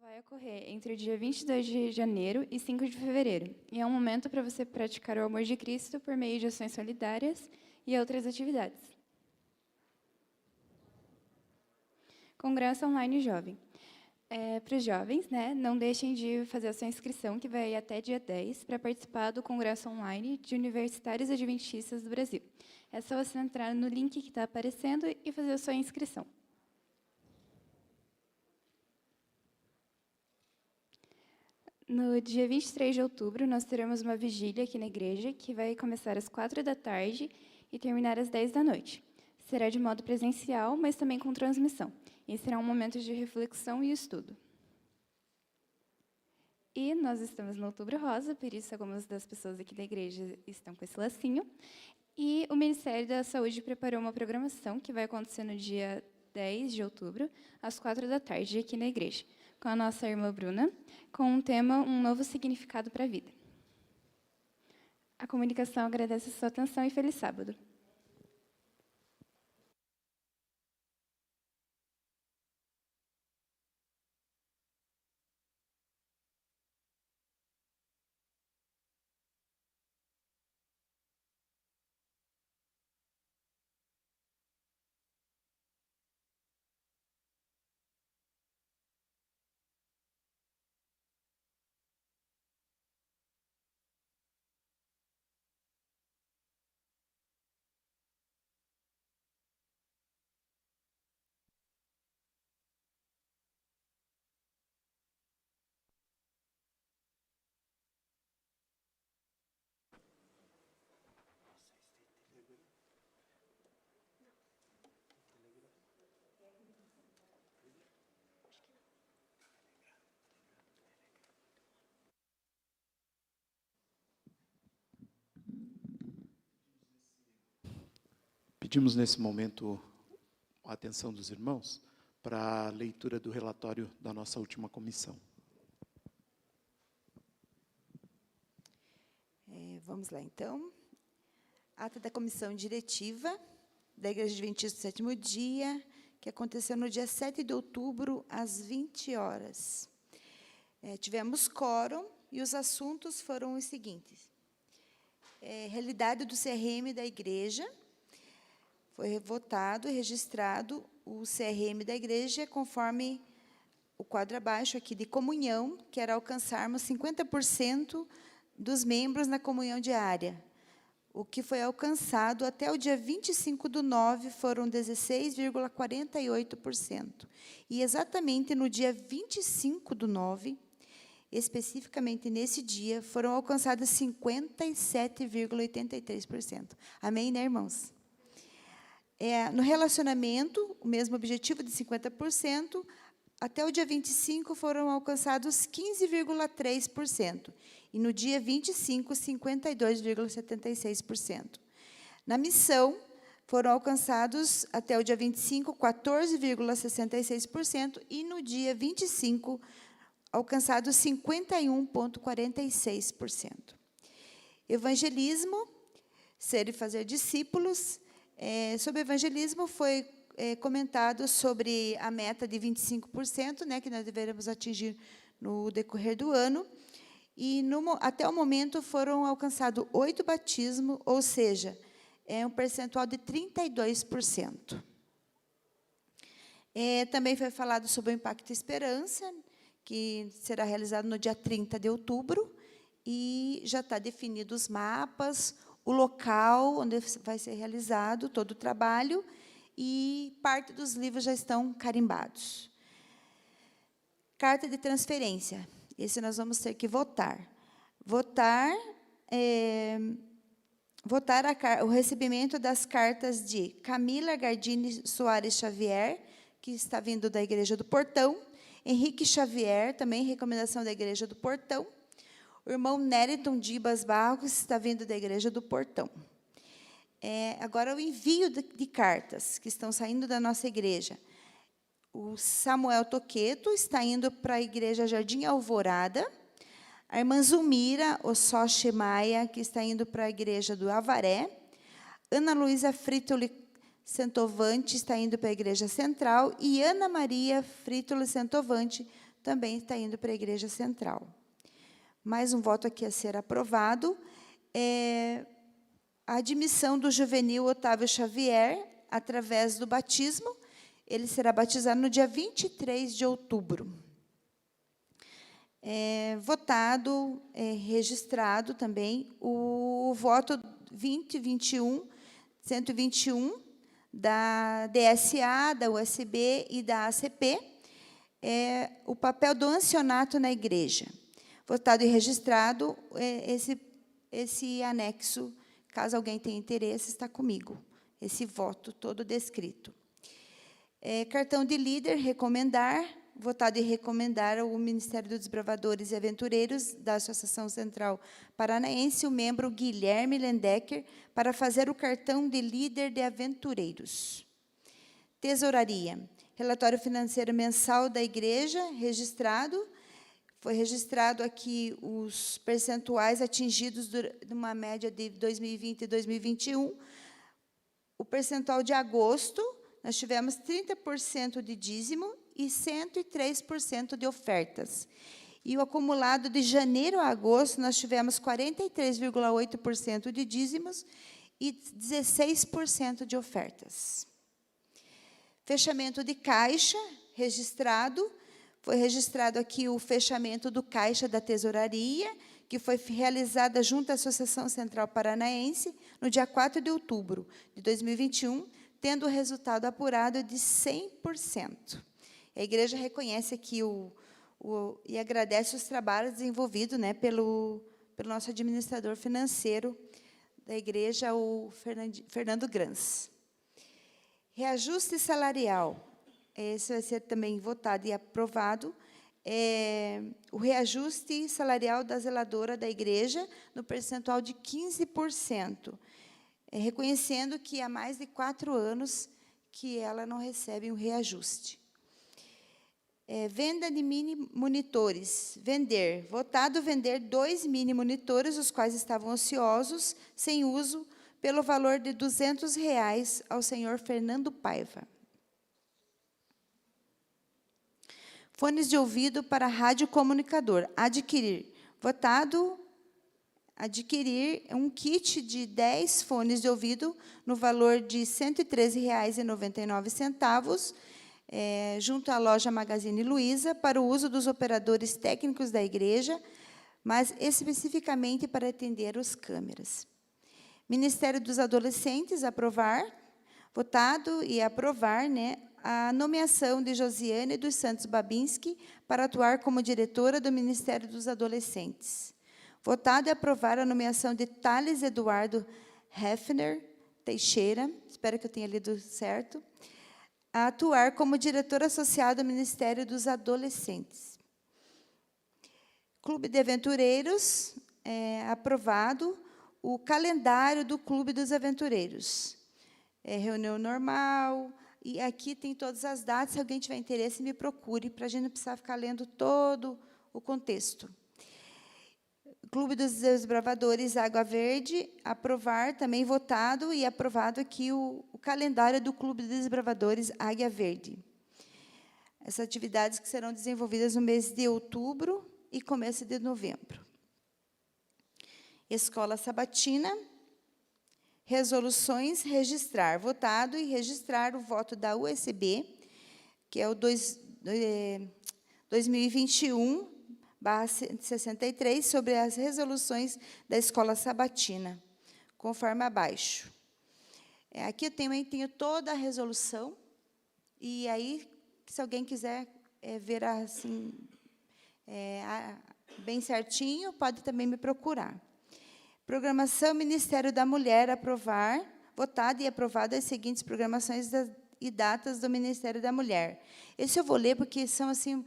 vai ocorrer entre o dia 22 de janeiro e 5 de fevereiro. E é um momento para você praticar o amor de Cristo por meio de ações solidárias e outras atividades. Congresso Online Jovem. Para os jovens, não deixem de fazer a sua inscrição, que vai até dia 10, para participar do Congresso Online de Universitários Adventistas do Brasil. É só você entrar no link que está aparecendo e fazer a sua inscrição. No dia 23 de outubro, nós teremos uma vigília aqui na igreja, que vai começar às 4 da tarde e terminar às 10 da noite. Será de modo presencial, mas também com transmissão. E será um momento de reflexão e estudo. E nós estamos no Outubro Rosa, por isso algumas das pessoas aqui da igreja estão com esse lacinho. E o Ministério da Saúde preparou uma programação que vai acontecer no dia 10 de outubro, às 4 da tarde, aqui na igreja, com a nossa irmã Bruna, com o tema Um Novo Significado para a Vida. A comunicação agradece a sua atenção e feliz sábado. Pedimos nesse momento a atenção dos irmãos para a leitura do relatório da nossa última comissão. Vamos lá, então. Ata da comissão diretiva da Igreja Adventista do Sétimo Dia, que aconteceu no dia 7 de outubro, às 20 horas. Tivemos quórum e os assuntos foram os seguintes. Realidade do CRM da igreja. Foi votado e registrado o CRM da igreja, conforme o quadro abaixo aqui de comunhão, que era alcançarmos 50% dos membros na comunhão diária. O que foi alcançado até o dia 25/9 foram 16,48%. E exatamente no dia 25/9, especificamente nesse dia, foram alcançados 57,83%. Amém, né, irmãos? No relacionamento, o mesmo objetivo de 50%, até o dia 25 foram alcançados 15,3%. E no dia 25, 52,76%. Na missão, foram alcançados, até o dia 25, 14,66%. E no dia 25, alcançados 51,46%. Evangelismo, ser e fazer discípulos. Sobre evangelismo, foi comentado sobre a meta de 25%, que nós deveremos atingir no decorrer do ano. E, até o momento, foram alcançados 8 batismos, ou seja, um percentual de 32%. Também foi falado sobre o Impacto Esperança, que será realizado no dia 30 de outubro, e já está definido os mapas, o local onde vai ser realizado todo o trabalho, e parte dos livros já estão carimbados. Carta de transferência. Esse nós vamos ter que votar. Votar o recebimento das cartas de Camila Gardini Soares Xavier, que está vindo da Igreja do Portão, Henrique Xavier, também recomendação da Igreja do Portão, o irmão Nériton Dibas Barros, está vindo da Igreja do Portão. Agora, o envio de cartas que estão saindo da nossa igreja. O Samuel Toqueto está indo para a Igreja Jardim Alvorada. A irmã Zulmira Ossoche Maia, que está indo para a Igreja do Avaré. Ana Luísa Fritoli Centovante está indo para a Igreja Central. E Ana Maria Fritoli Centovante também está indo para a Igreja Central. Mais um voto aqui a ser aprovado é a admissão do juvenil Otávio Xavier, através do batismo. Ele será batizado no dia 23 de outubro. Votado, registrado também, o voto 121 da DSA, da USB e da ACP, o papel do ancianato na igreja. Votado e registrado, esse anexo, caso alguém tenha interesse, está comigo. Esse voto todo descrito. Cartão de líder, recomendar. Votado e recomendar ao Ministério dos Desbravadores e Aventureiros da Associação Central Paranaense, o membro Guilherme Lendecker, para fazer o cartão de líder de aventureiros. Tesouraria. Relatório financeiro mensal da igreja, registrado. Foi registrado aqui os percentuais atingidos numa média de 2020 e 2021. O percentual de agosto, nós tivemos 30% de dízimo e 103% de ofertas. E o acumulado de janeiro a agosto, nós tivemos 43,8% de dízimos e 16% de ofertas. Fechamento de caixa, registrado. Foi registrado aqui o fechamento do caixa da tesouraria, que foi realizada junto à Associação Central Paranaense, no dia 4 de outubro de 2021, tendo o resultado apurado de 100%. A igreja reconhece aqui e agradece os trabalhos desenvolvidos, né, pelo nosso administrador financeiro da igreja, o Fernando Grans. Reajuste salarial. Esse vai ser também votado e aprovado. O reajuste salarial da zeladora da igreja no percentual de 15%, reconhecendo que há mais de 4 anos que ela não recebe um reajuste. Venda de mini monitores. Vender. Votado vender 2 mini monitores, os quais estavam ociosos, sem uso, pelo valor de R$ 200 ao senhor Fernando Paiva. Fones de ouvido para radiocomunicador. Adquirir. Votado adquirir um kit de 10 fones de ouvido no valor de R$ 113,99, junto à loja Magazine Luiza, para o uso dos operadores técnicos da igreja, mas especificamente para atender os câmeras. Ministério dos Adolescentes, aprovar. Votado e aprovar, né, a nomeação de Josiane dos Santos Babinski para atuar como diretora do Ministério dos Adolescentes. Votado e aprovar a nomeação de Thales Eduardo Heffner Teixeira, espero que eu tenha lido certo, a atuar como diretor associado ao Ministério dos Adolescentes. Clube de Aventureiros, aprovado o calendário do Clube dos Aventureiros. Reunião normal, e aqui tem todas as datas, se alguém tiver interesse, me procure, para a gente não precisar ficar lendo todo o contexto. Clube dos Desbravadores Água Verde, aprovar, também votado e aprovado aqui o calendário do Clube dos Desbravadores Águia Verde. Essas atividades que serão desenvolvidas no mês de outubro e começo de novembro. Escola Sabatina, resoluções, registrar, votado e registrar o voto da USB, que é o 2021/63, sobre as resoluções da Escola Sabatina, conforme abaixo. Aqui eu tenho toda a resolução, e aí, se alguém quiser ver assim, bem certinho, pode também me procurar. Programação Ministério da Mulher, aprovar, votado e aprovado as seguintes programações e datas do Ministério da Mulher. Esse eu vou ler, porque são assim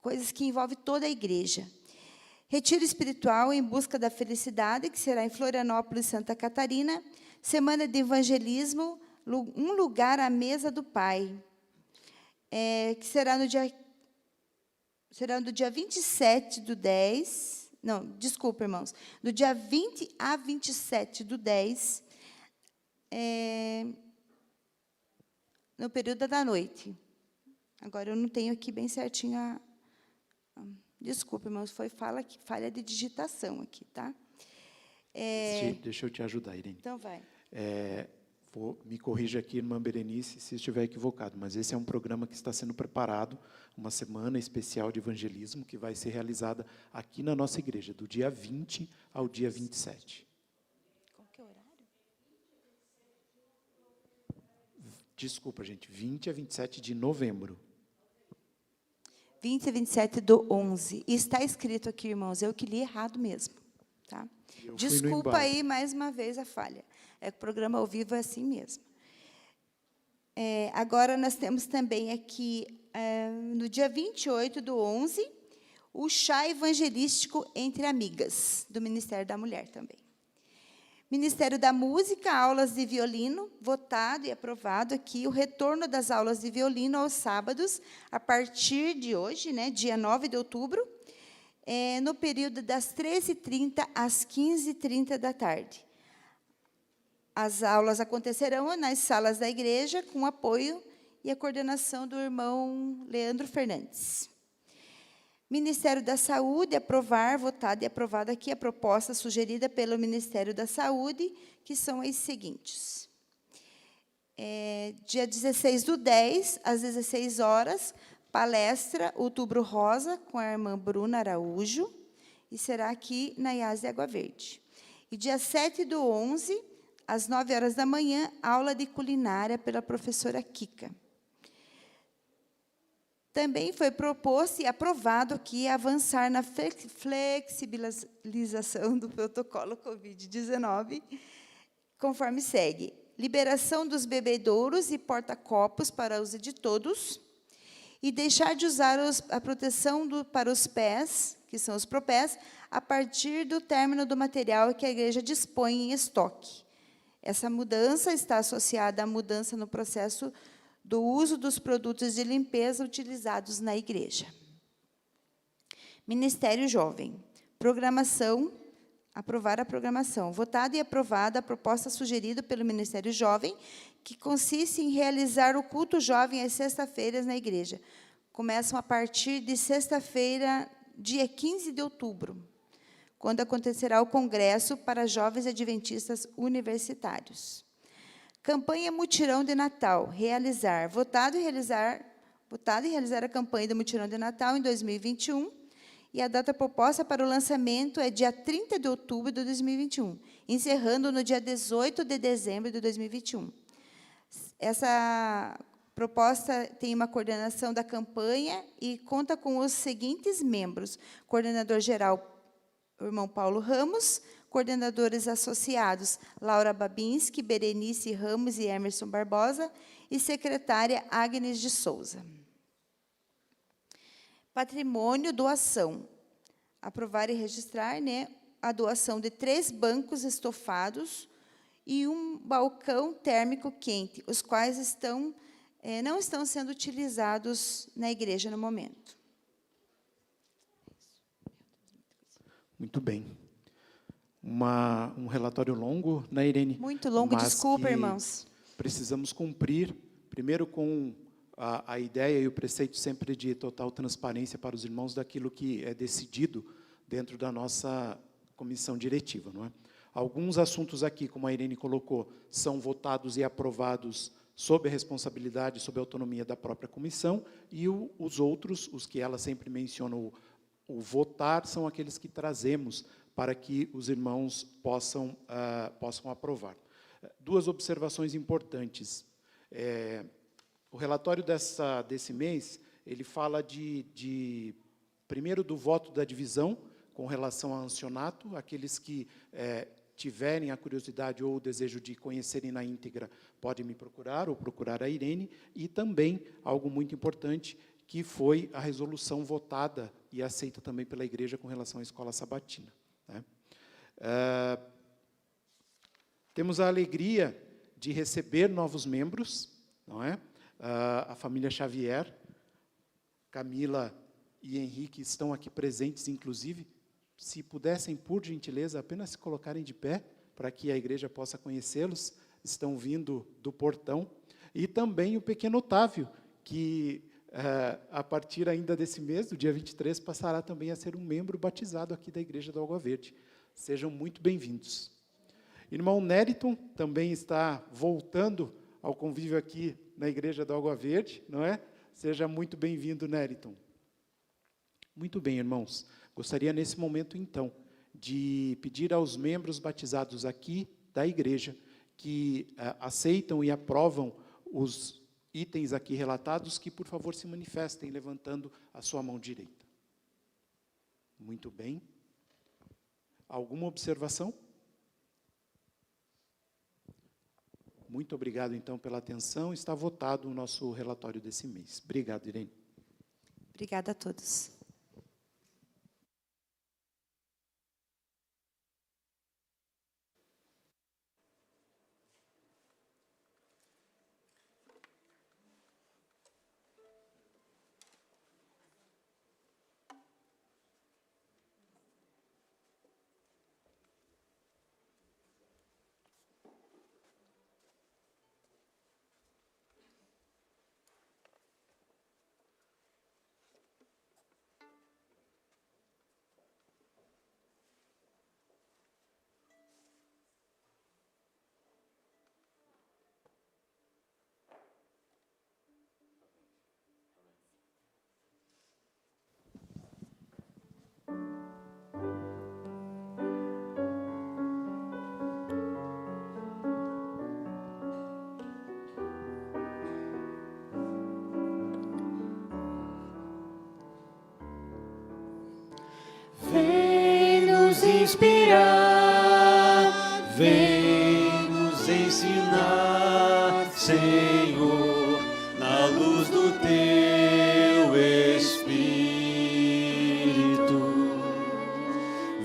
coisas que envolvem toda a igreja. Retiro espiritual em busca da felicidade, que será em Florianópolis, Santa Catarina. Semana de evangelismo, um lugar à mesa do Pai, que será no dia 27 do 10. Não, desculpa, irmãos. Do dia 20 a 27 do 10, no período da noite. Agora, eu não tenho aqui bem certinho Desculpe, irmãos, foi falha de digitação aqui, tá? Deixa eu te ajudar, Irene. Então, vai. Me corrija aqui, irmã Berenice, se estiver equivocado, mas esse é um programa que está sendo preparado, uma semana especial de evangelismo, que vai ser realizada aqui na nossa igreja, do dia 20 ao dia 27. Qual que é o horário? Desculpa, gente, 20 a 27 de novembro. 20 a 27 do 11. E está escrito aqui, irmãos, eu que li errado mesmo. Tá? Desculpa aí, mais uma vez, a falha. O programa ao vivo é assim mesmo. Agora, nós temos também aqui, no dia 28 do 11, o chá evangelístico entre amigas, do Ministério da Mulher também. Ministério da Música, aulas de violino, votado e aprovado aqui o retorno das aulas de violino aos sábados, a partir de hoje, né, dia 9 de outubro, no período das 13h30 às 15h30 da tarde. As aulas acontecerão nas salas da igreja, com apoio e a coordenação do irmão Leandro Fernandes. Ministério da Saúde, aprovar, votado e aprovado aqui a proposta sugerida pelo Ministério da Saúde, que são as seguintes. Dia 16 do 10, às 16 horas, palestra Outubro Rosa, com a irmã Bruna Araújo, e será aqui na IAS de Água Verde. E dia 7 do 11, às 9 horas da manhã, aula de culinária pela professora Kika. Também foi proposto e aprovado aqui avançar na flexibilização do protocolo Covid-19, conforme segue. Liberação dos bebedouros e porta-copos para uso de todos, e deixar de usar a proteção para os pés, que são os propés, a partir do término do material que a igreja dispõe em estoque. Essa mudança está associada à mudança no processo do uso dos produtos de limpeza utilizados na igreja. Ministério Jovem. Programação. Aprovar a programação. Votada e aprovada a proposta sugerida pelo Ministério Jovem, que consiste em realizar o culto jovem às sextas-feiras na igreja. Começam a partir de sexta-feira, dia 15 de outubro, quando acontecerá o congresso para jovens adventistas universitários. Campanha Mutirão de Natal, votado e realizar a campanha do Mutirão de Natal em 2021, e a data proposta para o lançamento é dia 30 de outubro de 2021, encerrando no dia 18 de dezembro de 2021. Essa proposta tem uma coordenação da campanha e conta com os seguintes membros: coordenador-geral, o irmão Paulo Ramos, coordenadores associados, Laura Babinski, Berenice Ramos e Emerson Barbosa, e secretária Agnes de Souza. Patrimônio, doação. Aprovar e registrar, né, a doação de 3 bancos estofados e um balcão térmico quente, os quais não estão sendo utilizados na igreja no momento. Muito bem. Um relatório longo, né, Irene? Muito longo, desculpa, irmãos. Precisamos cumprir, primeiro, com a ideia e o preceito sempre de total transparência para os irmãos daquilo que é decidido dentro da nossa comissão diretiva, não é? Alguns assuntos aqui, como a Irene colocou, são votados e aprovados sob a responsabilidade, sob a autonomia da própria comissão, e os outros, os que ela sempre menciona, o votar, são aqueles que trazemos para que os irmãos possam aprovar. 2 observações importantes. O relatório desse mês, ele fala primeiro, do voto da divisão, com relação ao ancionato, aqueles que tiverem a curiosidade ou o desejo de conhecerem na íntegra, podem me procurar ou procurar a Irene, e também, algo muito importante, que foi a resolução votada e aceita também pela igreja com relação à escola sabatina, né? Temos a alegria de receber novos membros, não é? A família Xavier, Camila e Henrique estão aqui presentes, inclusive. Se pudessem, por gentileza, apenas se colocarem de pé, para que a igreja possa conhecê-los, estão vindo do portão. E também o pequeno Otávio, que a partir ainda desse mês, do dia 23, passará também a ser um membro batizado aqui da Igreja da Água Verde. Sejam muito bem-vindos. Irmão Nériton também está voltando ao convívio aqui na Igreja da Água Verde, não é? Seja muito bem-vindo, Nériton. Muito bem, irmãos. Gostaria, nesse momento, então, de pedir aos membros batizados aqui da igreja que aceitam e aprovam os itens aqui relatados, que, por favor, se manifestem levantando a sua mão direita. Muito bem. Alguma observação? Muito obrigado, então, pela atenção. Está votado o nosso relatório desse mês. Obrigado, Irene. Obrigada a todos. Vem nos inspirar, vem nos ensinar, Senhor, na luz do Teu Espírito.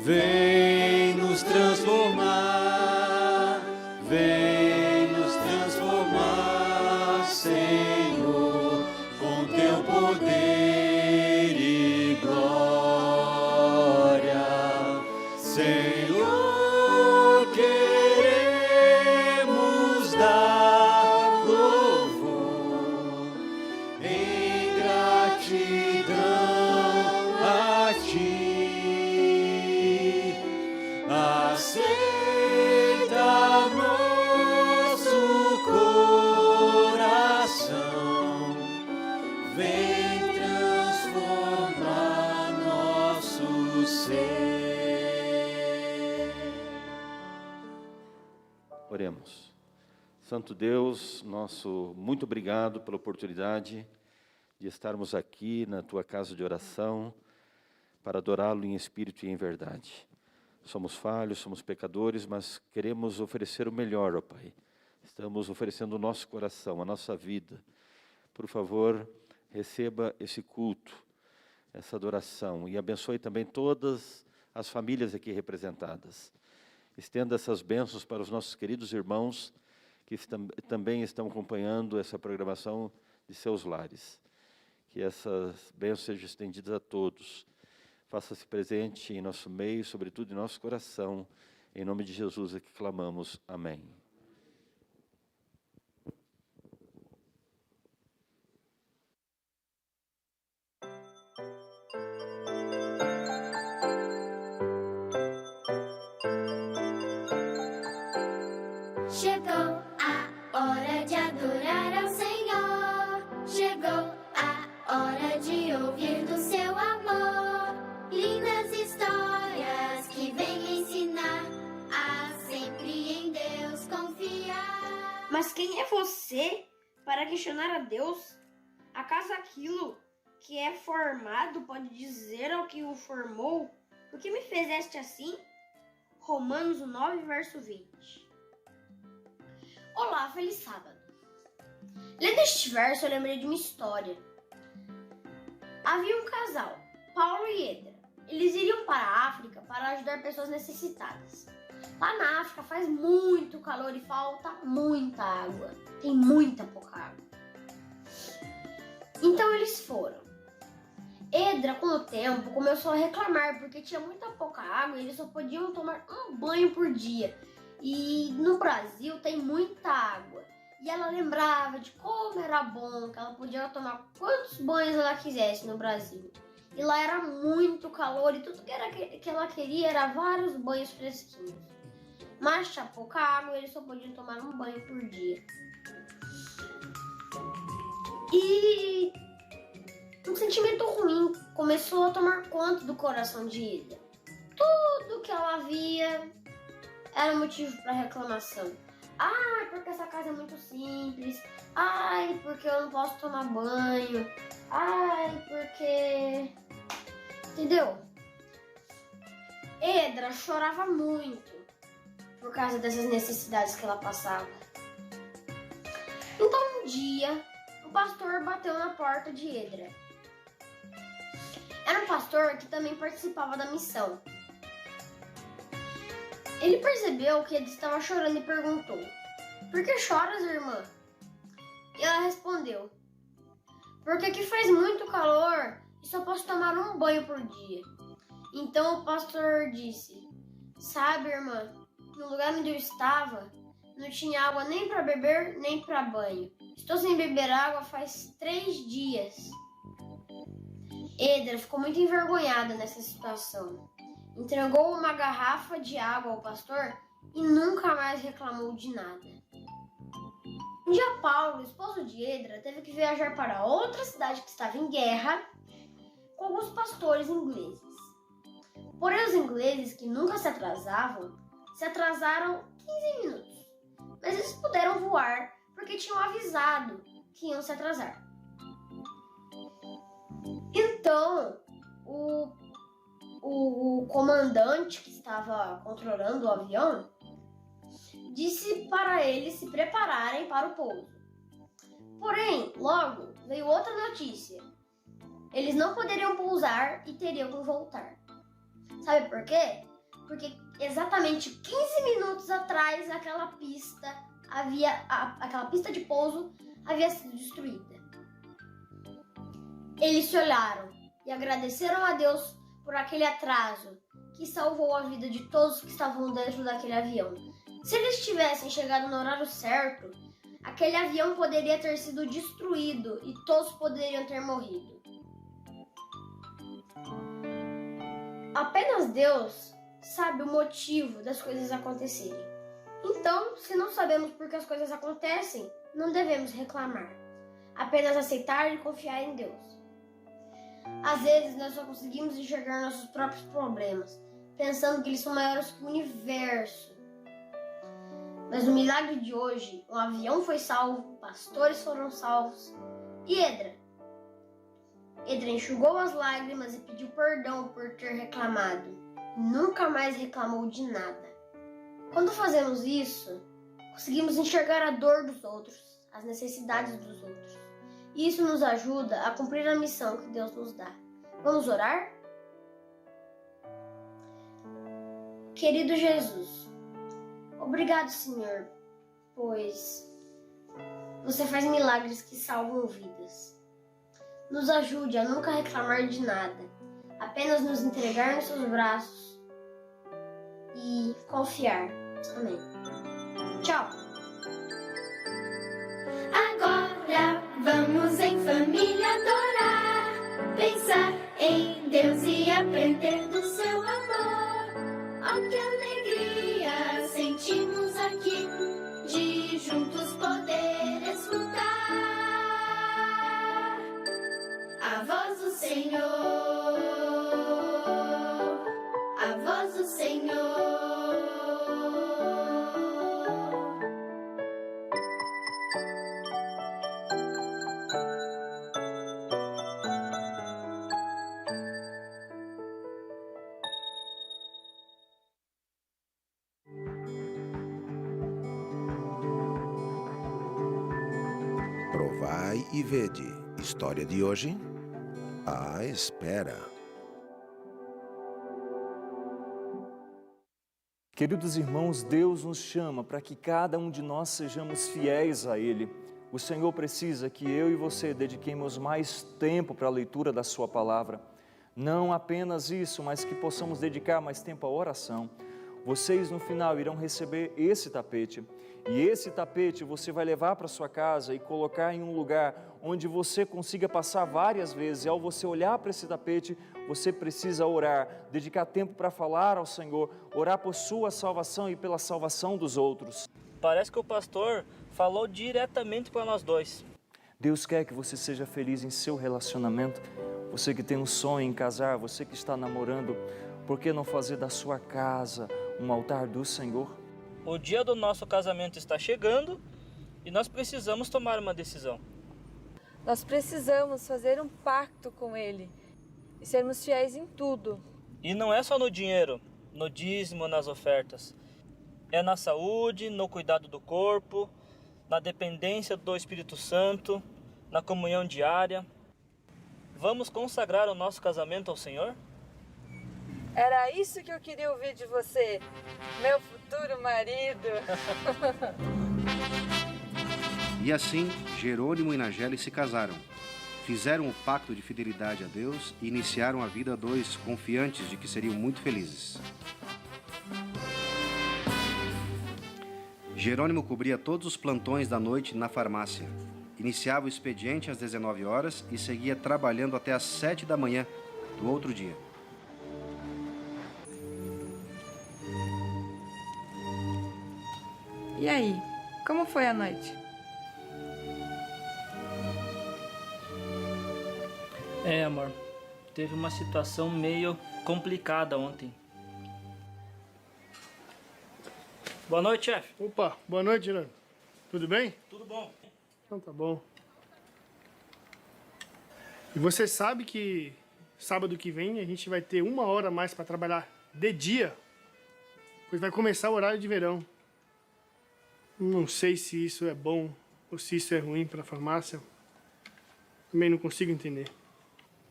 Vem nos transformar, Senhor, com Teu poder e glória. Senhor, queremos dar louvor em gratidão a Ti. Aceita nosso coração, vem transformar nosso ser. Oremos. Santo Deus, nosso muito obrigado pela oportunidade de estarmos aqui na Tua casa de oração para adorá-lo em espírito e em verdade. Somos falhos, somos pecadores, mas queremos oferecer o melhor, ó Pai. Estamos oferecendo o nosso coração, a nossa vida. Por favor, receba esse culto, essa adoração e abençoe também todas as famílias aqui representadas. Estenda essas bênçãos para os nossos queridos irmãos que também estão acompanhando essa programação de seus lares. Que essas bênçãos sejam estendidas a todos. Faça-se presente em nosso meio, sobretudo em nosso coração. Em nome de Jesus é que clamamos. Amém. Chegou a hora de adorar ao Senhor. Chegou a hora de ouvir do seu amor. Lindas histórias que vêm ensinar a sempre em Deus confiar. Mas quem é você para questionar a Deus? Acaso aquilo que é formado pode dizer ao que o formou? Por que me fizeste assim? Romanos 9, verso 20. Olá, feliz sábado. Lendo este verso, eu lembrei de uma história. Havia um casal, Paulo e Edra. Eles iriam para a África para ajudar pessoas necessitadas. Lá na África faz muito calor e falta muita água. Tem muita pouca água. Então eles foram. Edra, com o tempo, começou a reclamar porque tinha muita pouca água e eles só podiam tomar um banho por dia. E no Brasil tem muita água. E ela lembrava de como era bom, que ela podia tomar quantos banhos ela quisesse no Brasil. E lá era muito calor e tudo que ela queria era vários banhos fresquinhos. Mas tinha pouca água e eles só podiam tomar um banho por dia. E um sentimento ruim começou a tomar conta do coração de Ida. Tudo que ela via era motivo para reclamação. Ai, porque essa casa é muito simples. Ai, porque eu não posso tomar banho. Ai, porque... Entendeu? Edra chorava muito por causa dessas necessidades que ela passava. Então um dia, o pastor bateu na porta de Edra. Era um pastor que também participava da missão. Ele percebeu que Edra estava chorando e perguntou: "Por que choras, irmã?" E ela respondeu: "Porque aqui faz muito calor e só posso tomar um banho por dia." Então o pastor disse: "Sabe, irmã, no lugar onde eu estava, não tinha água nem para beber, nem para banho. Estou sem beber água faz 3 dias." Edra ficou muito envergonhada nessa situação. Entregou uma garrafa de água ao pastor e nunca mais reclamou de nada. Um dia Paulo, esposo de Edra, teve que viajar para outra cidade que estava em guerra com alguns pastores ingleses. Porém, os ingleses, que nunca se atrasaram 15 minutos. Mas eles puderam voar porque tinham avisado que iam se atrasar. Então, o comandante que estava controlando o avião disse para eles se prepararem para o pouso. Porém, logo veio outra notícia. Eles não poderiam pousar e teriam que voltar. Sabe por quê? Porque exatamente 15 minutos atrás aquela pista de pouso havia sido destruída. Eles se olharam e agradeceram a Deus por aquele atraso que salvou a vida de todos que estavam dentro daquele avião. Se eles tivessem chegado no horário certo, aquele avião poderia ter sido destruído e todos poderiam ter morrido. Apenas Deus sabe o motivo das coisas acontecerem. Então, se não sabemos por que as coisas acontecem, não devemos reclamar. Apenas aceitar e confiar em Deus. Às vezes, nós só conseguimos enxergar nossos próprios problemas, pensando que eles são maiores que o universo. Mas no milagre de hoje, um avião foi salvo, pastores foram salvos. E Edra enxugou as lágrimas e pediu perdão por ter reclamado. Nunca mais reclamou de nada. Quando fazemos isso, conseguimos enxergar a dor dos outros, as necessidades dos outros. E isso nos ajuda a cumprir a missão que Deus nos dá. Vamos orar? Querido Jesus, obrigado, Senhor, pois você faz milagres que salvam vidas. Nos ajude a nunca reclamar de nada, apenas nos entregar nos seus braços e confiar. Amém. Tchau. Agora vamos em família adorar, pensar em Deus e aprender do seu amor. Oh, que alegria sentimos aqui de juntos poder escutar a voz do Senhor, a voz do Senhor. Provai e vede. História de hoje: a espera. Queridos irmãos, Deus nos chama para que cada um de nós sejamos fiéis a Ele. O Senhor precisa que eu e você dediquemos mais tempo para a leitura da Sua palavra. Não apenas isso, mas que possamos dedicar mais tempo à oração. vocês no final irão receber esse tapete. E esse tapete você vai levar para sua casa e colocar em um lugar onde você consiga passar várias vezes. E ao você olhar para esse tapete, você precisa orar, dedicar tempo para falar ao Senhor, orar por sua salvação e pela salvação dos outros. Parece que o pastor falou diretamente para nós dois. Deus quer que você seja feliz em seu relacionamento. Você que tem um sonho em casar, você que está namorando, por que não fazer da sua casa um altar do Senhor? O dia do nosso casamento está chegando e nós precisamos tomar uma decisão. Nós precisamos fazer um pacto com Ele e sermos fiéis em tudo. E não é só no dinheiro, no dízimo, nas ofertas. É na saúde, no cuidado do corpo, na dependência do Espírito Santo, na comunhão diária. Vamos consagrar o nosso casamento ao Senhor? Era isso que eu queria ouvir de você, meu futuro marido. E assim, Jerônimo e Nageli se casaram. Fizeram o pacto de fidelidade a Deus e iniciaram a vida a dois, confiantes de que seriam muito felizes. Jerônimo cobria todos os plantões da noite na farmácia. Iniciava o expediente às 19 horas e seguia trabalhando até às 7 da manhã do outro dia. E aí, como foi a noite? Amor, teve uma situação meio complicada ontem. Boa noite, chefe. Opa, boa noite, Irã. Tudo bem? Tudo bom. Então tá bom. E você sabe que sábado que vem a gente vai ter 1 hora a mais para trabalhar de dia, pois vai começar o horário de verão. Não sei se isso é bom ou se isso é ruim para a farmácia. Também não consigo entender.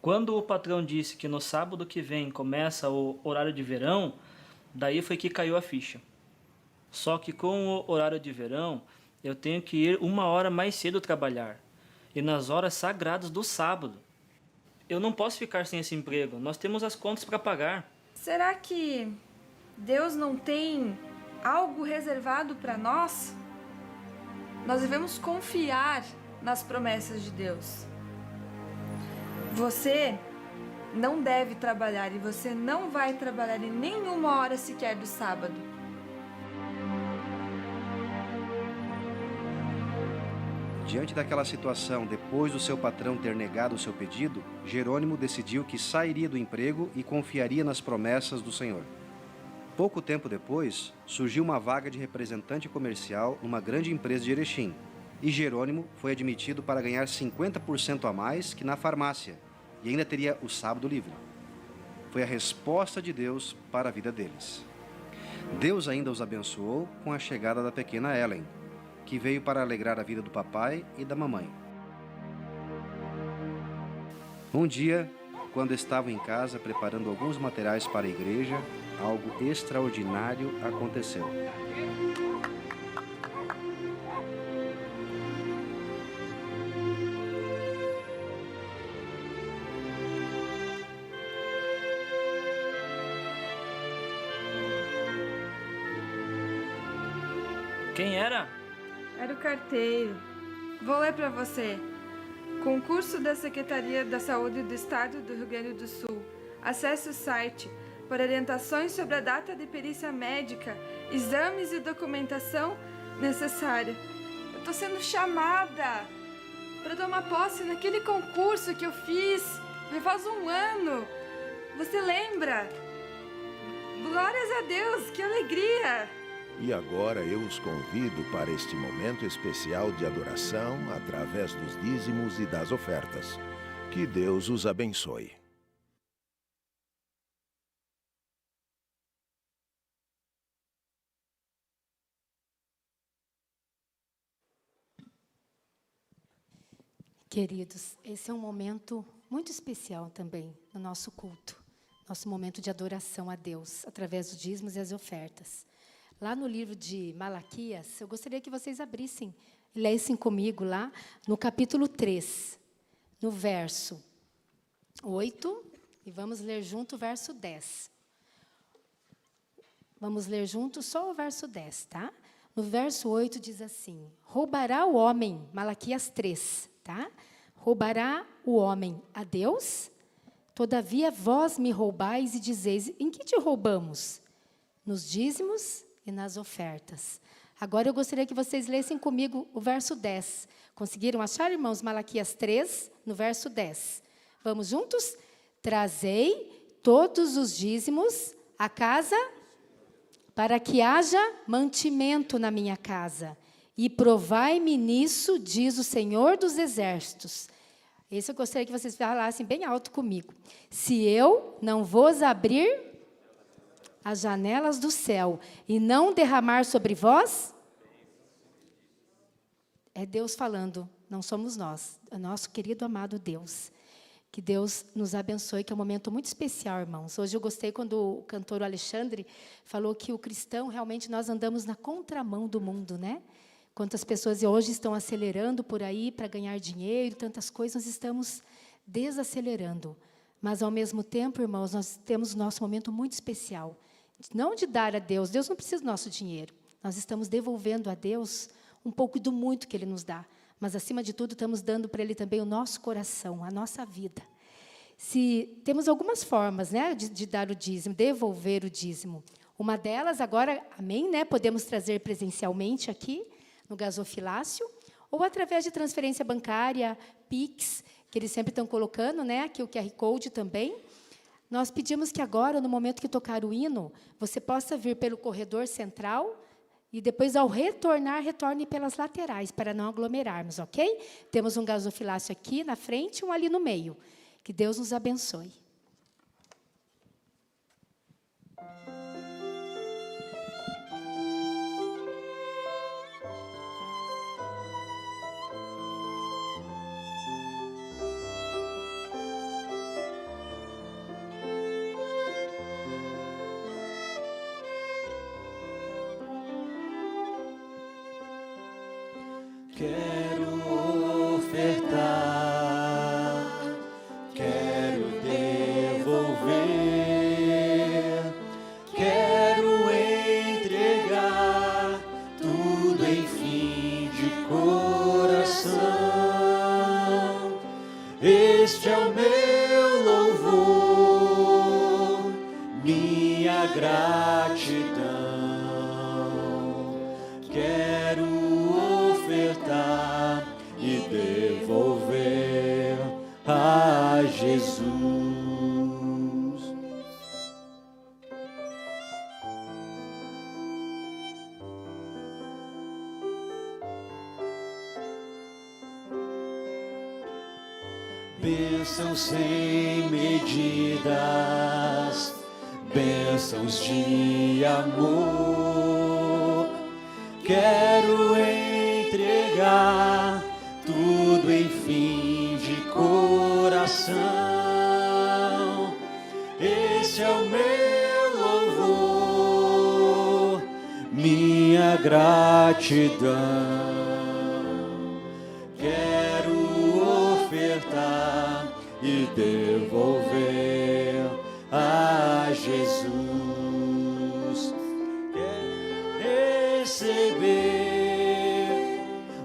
Quando o patrão disse que no sábado que vem começa o horário de verão, daí foi que caiu a ficha. Só que com o horário de verão, eu tenho que ir 1 hora mais cedo trabalhar. E nas horas sagradas do sábado. Eu não posso ficar sem esse emprego. Nós temos as contas para pagar. Será que Deus não tem algo reservado para nós? Nós devemos confiar nas promessas de Deus. Você não deve trabalhar e você não vai trabalhar em nenhuma hora sequer do sábado. Diante daquela situação, depois do seu patrão ter negado o seu pedido, Jerônimo decidiu que sairia do emprego e confiaria nas promessas do Senhor. Pouco tempo depois, surgiu uma vaga de representante comercial numa grande empresa de Erechim, e Jerônimo foi admitido para ganhar 50% a mais que na farmácia, e ainda teria o sábado livre. Foi a resposta de Deus para a vida deles. Deus ainda os abençoou com a chegada da pequena Ellen, que veio para alegrar a vida do papai e da mamãe. Um dia, quando estavam em casa preparando alguns materiais para a igreja, algo extraordinário aconteceu. Quem era? Era o carteiro. Vou ler para você. Concurso da Secretaria da Saúde do Estado do Rio Grande do Sul. Acesse o site para orientações sobre a data de perícia médica, exames e documentação necessária. Eu estou sendo chamada para tomar posse naquele concurso que eu fiz já faz 1 ano. Você lembra? Glórias a Deus, que alegria! E agora eu os convido para este momento especial de adoração através dos dízimos e das ofertas. Que Deus os abençoe. Queridos, esse é um momento muito especial também no nosso culto, nosso momento de adoração a Deus, através dos dízimos e as ofertas. Lá no livro de Malaquias, eu gostaria que vocês abrissem e lessem comigo lá no capítulo 3, no verso 8, e vamos ler junto o verso 10. Vamos ler juntos só o verso 10, tá? No verso 8 diz assim: roubará o homem, Malaquias 3, tá? Roubará o homem a Deus? Todavia vós me roubais e dizeis: em que te roubamos? Nos dízimos e nas ofertas. Agora eu gostaria que vocês lessem comigo o verso 10. Conseguiram achar, irmãos? Malaquias 3, no verso 10. Vamos juntos? Trazei todos os dízimos à casa, para que haja mantimento na minha casa. E provai-me nisso, diz o Senhor dos Exércitos. Esse eu gostaria que vocês falassem bem alto comigo. Se eu não vos abrir as janelas do céu e não derramar sobre vós, é Deus falando, não somos nós, é nosso querido amado Deus. Que Deus nos abençoe, que é um momento muito especial, irmãos. Hoje eu gostei quando o cantor Alexandre falou que o cristão, realmente, nós andamos na contramão do mundo, né? Quantas pessoas hoje estão acelerando por aí para ganhar dinheiro, tantas coisas, nós estamos desacelerando. Mas, ao mesmo tempo, irmãos, nós temos o nosso momento muito especial. Não de dar a Deus, Deus não precisa do nosso dinheiro. Nós estamos devolvendo a Deus um pouco do muito que Ele nos dá. Mas, acima de tudo, estamos dando para Ele também o nosso coração, a nossa vida. Temos algumas formas, né, de dar o dízimo, devolver o dízimo. Uma delas, agora, amém, né, podemos trazer presencialmente aqui, no gasofilácio, ou através de transferência bancária, Pix, que eles sempre estão colocando, né, aqui o QR Code também. Nós pedimos que agora, no momento que tocar o hino, você possa vir pelo corredor central, e depois, ao retornar, retorne pelas laterais, para não aglomerarmos, ok? Temos um gasofilácio aqui na frente e um ali no meio. Que Deus nos abençoe. Quero ofertar, quero devolver, quero entregar tudo em fim de coração. Este é o meu louvor, minha gratidão. Quero ofertar e devolver a Jesus. Bênçãos sem medidas, bênçãos de amor. Quero entregar tudo em fim de coração. Este é o meu louvor, minha gratidão. Quero ofertar e devolver a Jesus. Receber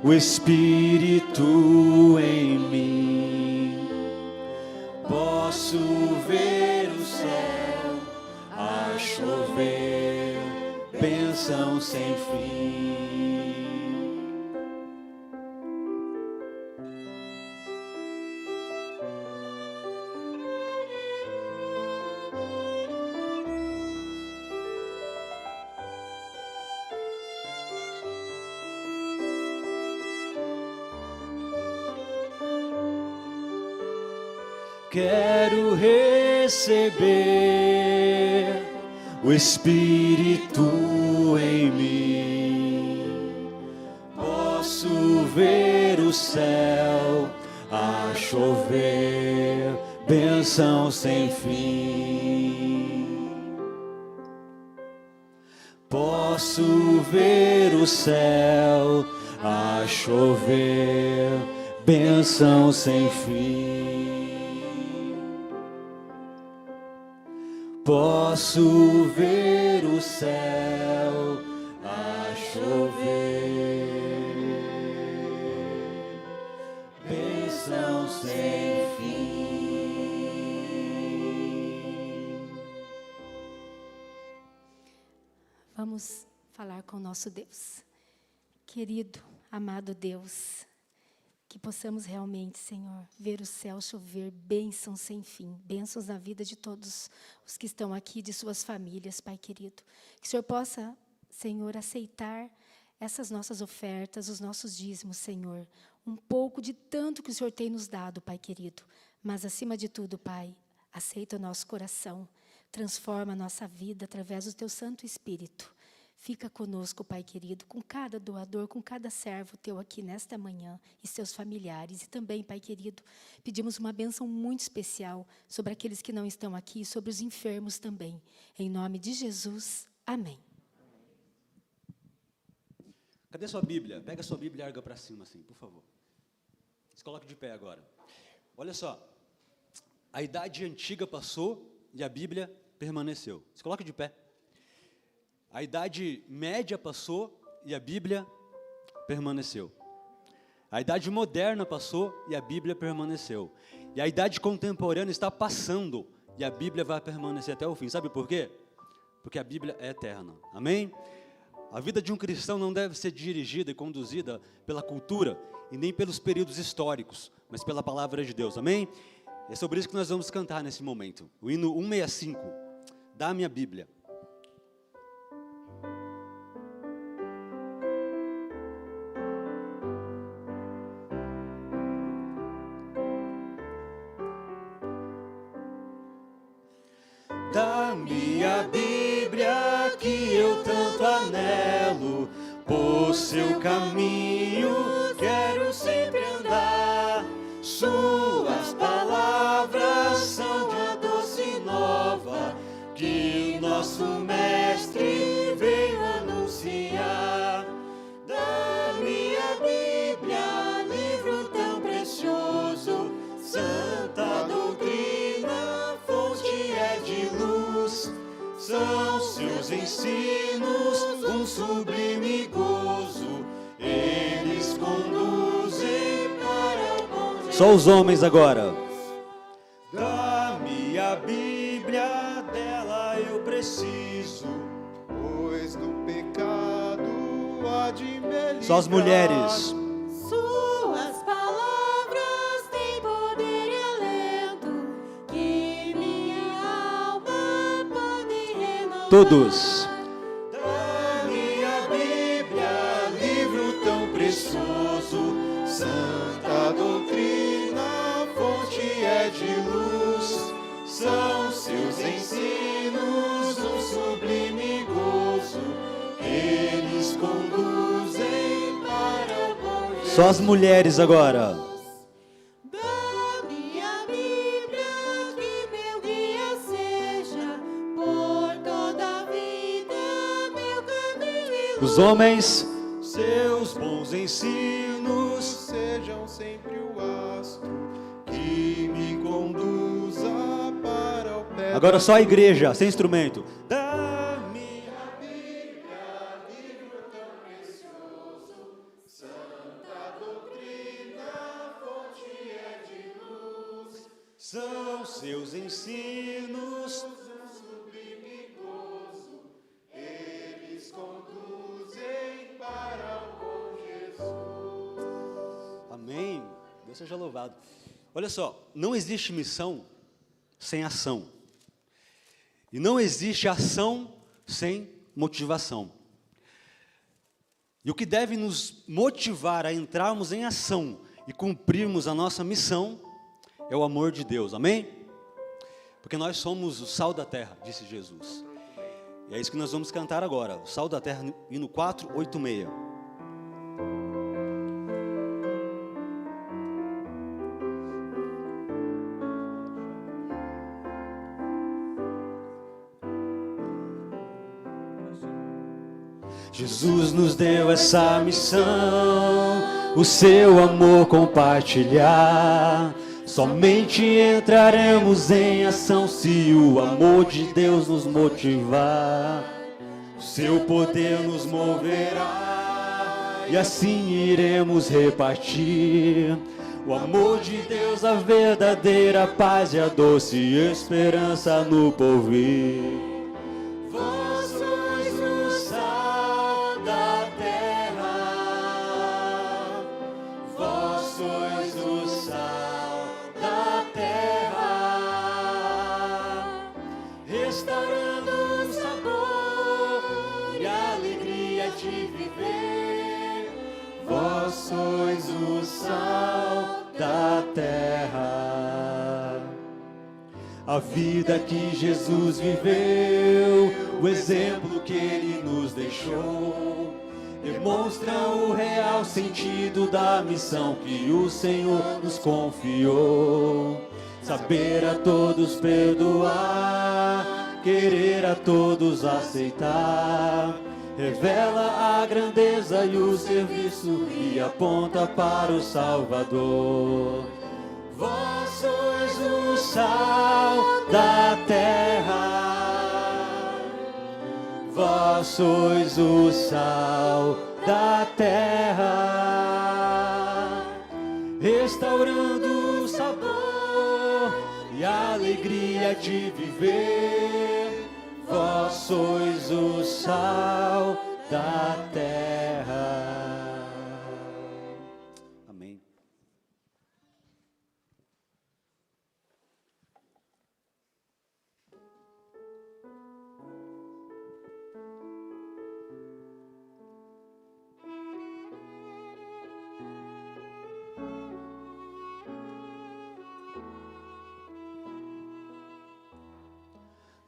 o Espírito em mim, posso ver o céu a chover, bênção sem fim. Quero receber o Espírito em mim, posso ver o céu a chover, bênção sem fim. Posso ver o céu a chover, bênção sem fim. posso ver o céu a chover. Bênção sem fim. Vamos falar com o nosso Deus. Querido, amado Deus, que possamos realmente, Senhor, ver o céu chover, bênçãos sem fim, bênçãos na vida de todos os que estão aqui, de suas famílias, Pai querido. Que o Senhor possa, Senhor, aceitar essas nossas ofertas, os nossos dízimos, Senhor. Um pouco de tanto que o Senhor tem nos dado, Pai querido. Mas, acima de tudo, Pai, aceita o nosso coração, transforma a nossa vida através do Teu Santo Espírito. Fica conosco, Pai querido, com cada doador, com cada servo Teu aqui nesta manhã e seus familiares. E também, Pai querido, pedimos uma bênção muito especial sobre aqueles que não estão aqui, sobre os enfermos também. Em nome de Jesus, amém. Cadê sua Bíblia? Pega sua Bíblia e larga para cima assim, por favor. Se coloque de pé agora. Olha só, a idade antiga passou e a Bíblia permaneceu. Se coloque de pé. A idade média passou e a Bíblia permaneceu. A idade moderna passou e a Bíblia permaneceu. E a idade contemporânea está passando e a Bíblia vai permanecer até o fim. Sabe por quê? Porque a Bíblia é eterna. Amém? A vida de um cristão não deve ser dirigida e conduzida pela cultura e nem pelos períodos históricos, mas pela palavra de Deus. Amém? É sobre isso que nós vamos cantar nesse momento. O hino 165. Dá-me a Bíblia. Dá-me a Bíblia que eu tanto anelo, por seu caminho quero sempre andar. Suas palavras são de doce nova, que nosso Mestre veio anunciar. Dá-me a Bíblia, livro tão precioso, santa doutrina, fonte é de luz. São seus ensinos um sublime gozo, eles conduzem para o bom Jesus. Só os homens agora. Dá-me a Bíblia, dela eu preciso, Pois do pecado há de me livrar. Só as mulheres. Suas palavras têm poder e alento, que minha alma pode renovar. Todos. Dá-me a Bíblia, livro tão precioso, santa doutrina, fonte é de luz. São seus ensinos um sublime gozo, eles conduzem para o bom Jesus. Só as mulheres agora. Dá-me a Bíblia, que meu guia seja, por toda a vida, meu caminho e luz. Os homens. Seus bons ensinos Sejam sempre o astro que me conduza para o pé. Agora só a igreja, sem instrumento. Dá-me a Bíblia, livro tão precioso, santa doutrina, fonte é de luz. São seus ensinos um sublime gozo, eles conduzem para o bom Jesus. Amém. Deus seja louvado. Olha só, não existe missão sem ação. E não existe ação sem motivação. E o que deve nos motivar a entrarmos em ação e cumprirmos a nossa missão é o amor de Deus, amém? Porque nós somos o sal da terra, disse Jesus. E é isso que nós vamos cantar agora, o sal da terra, hino 486. Jesus nos deu essa missão, o seu amor compartilhar, Somente entraremos em ação se o amor de Deus nos motivar. O seu poder nos moverá e assim iremos repartir o amor de Deus, a verdadeira paz e a doce esperança no porvir. Vós sois o sal da terra, vós sois o sal da terra, restaurando o sabor e a alegria de viver. Vós sois o sal da terra. A vida que Jesus viveu, o exemplo que Ele nos deixou, demonstra o real sentido da missão que o Senhor nos confiou. Saber a todos perdoar, querer a todos aceitar, revela a grandeza e o serviço e aponta para o Salvador. Vós sois o sal da terra, vós sois o sal da terra, restaurando o sabor e a alegria de viver. Vós sois o sal da terra. Amém.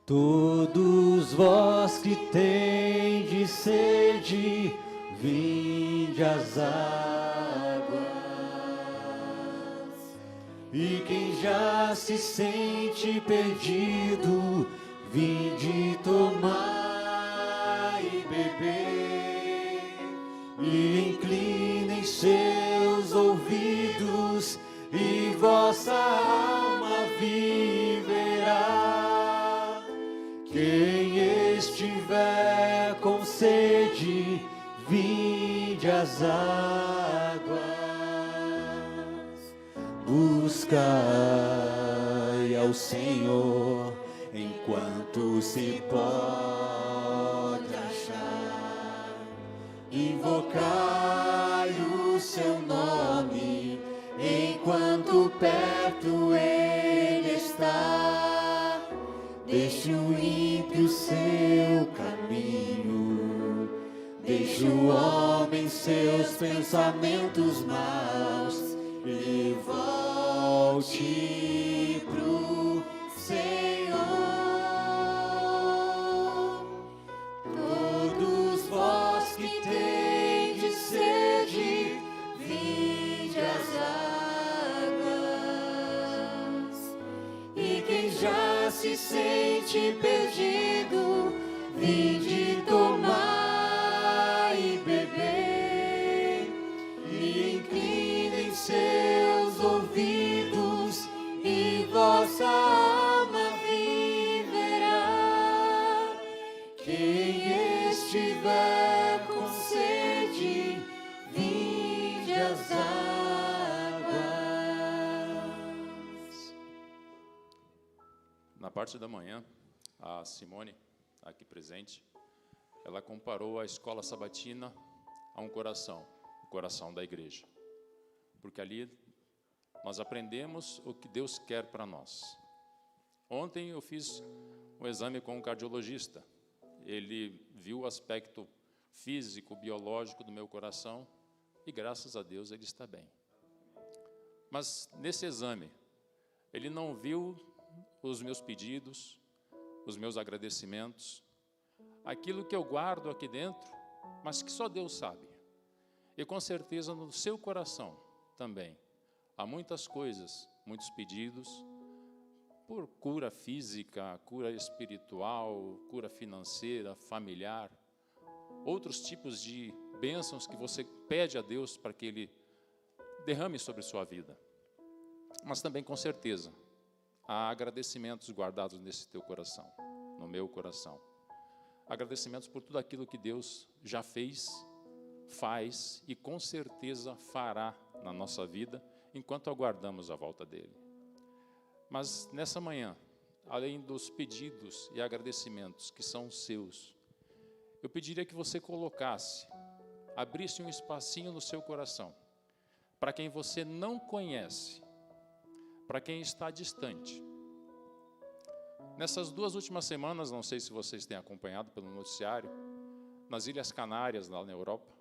Todos vós que tendes sede, vinde às águas. E quem já se sente perdido, vinde tomar e beber. E inclinem seus ouvidos, e vossa alma viverá. Quem estiver com sede, vinde às águas. Buscai ao Senhor enquanto se pode achar. Invocai o seu nome enquanto perto Ele está. Deixe o ímpio seu caminho, deixe o homem seus pensamentos maus e volte pro Senhor. Todos vós que tendes sede, vinde às águas. E quem já se sente perdido, vinde tomar e beber. E inclinem seus ouvidos, e vossa alma viverá. Quem estiver com sede, vinde às águas. Na parte da manhã, a Simone, aqui presente, ela comparou a escola sabatina a um coração, o coração da igreja. Porque ali nós aprendemos o que Deus quer para nós. Ontem eu fiz um exame com um cardiologista. Ele viu o aspecto físico, biológico do meu coração e, graças a Deus, ele está bem. Mas nesse exame, ele não viu os meus pedidos, os meus agradecimentos, aquilo que eu guardo aqui dentro, mas que só Deus sabe. E com certeza no seu coração também há muitas coisas, muitos pedidos, por cura física, cura espiritual, cura financeira, familiar, outros tipos de bênçãos que você pede a Deus para que Ele derrame sobre sua vida. mas também, com certeza, há agradecimentos guardados nesse teu coração, no meu coração. Agradecimentos por tudo aquilo que Deus já fez, faz e com certeza fará na nossa vida, enquanto aguardamos a volta dEle. Mas nessa manhã, além dos pedidos e agradecimentos que são seus, eu pediria que você colocasse, abrisse um espacinho no seu coração, para quem você não conhece, para quem está distante. Nessas 2 últimas semanas, não sei se vocês têm acompanhado pelo noticiário, nas Ilhas Canárias, lá na Europa,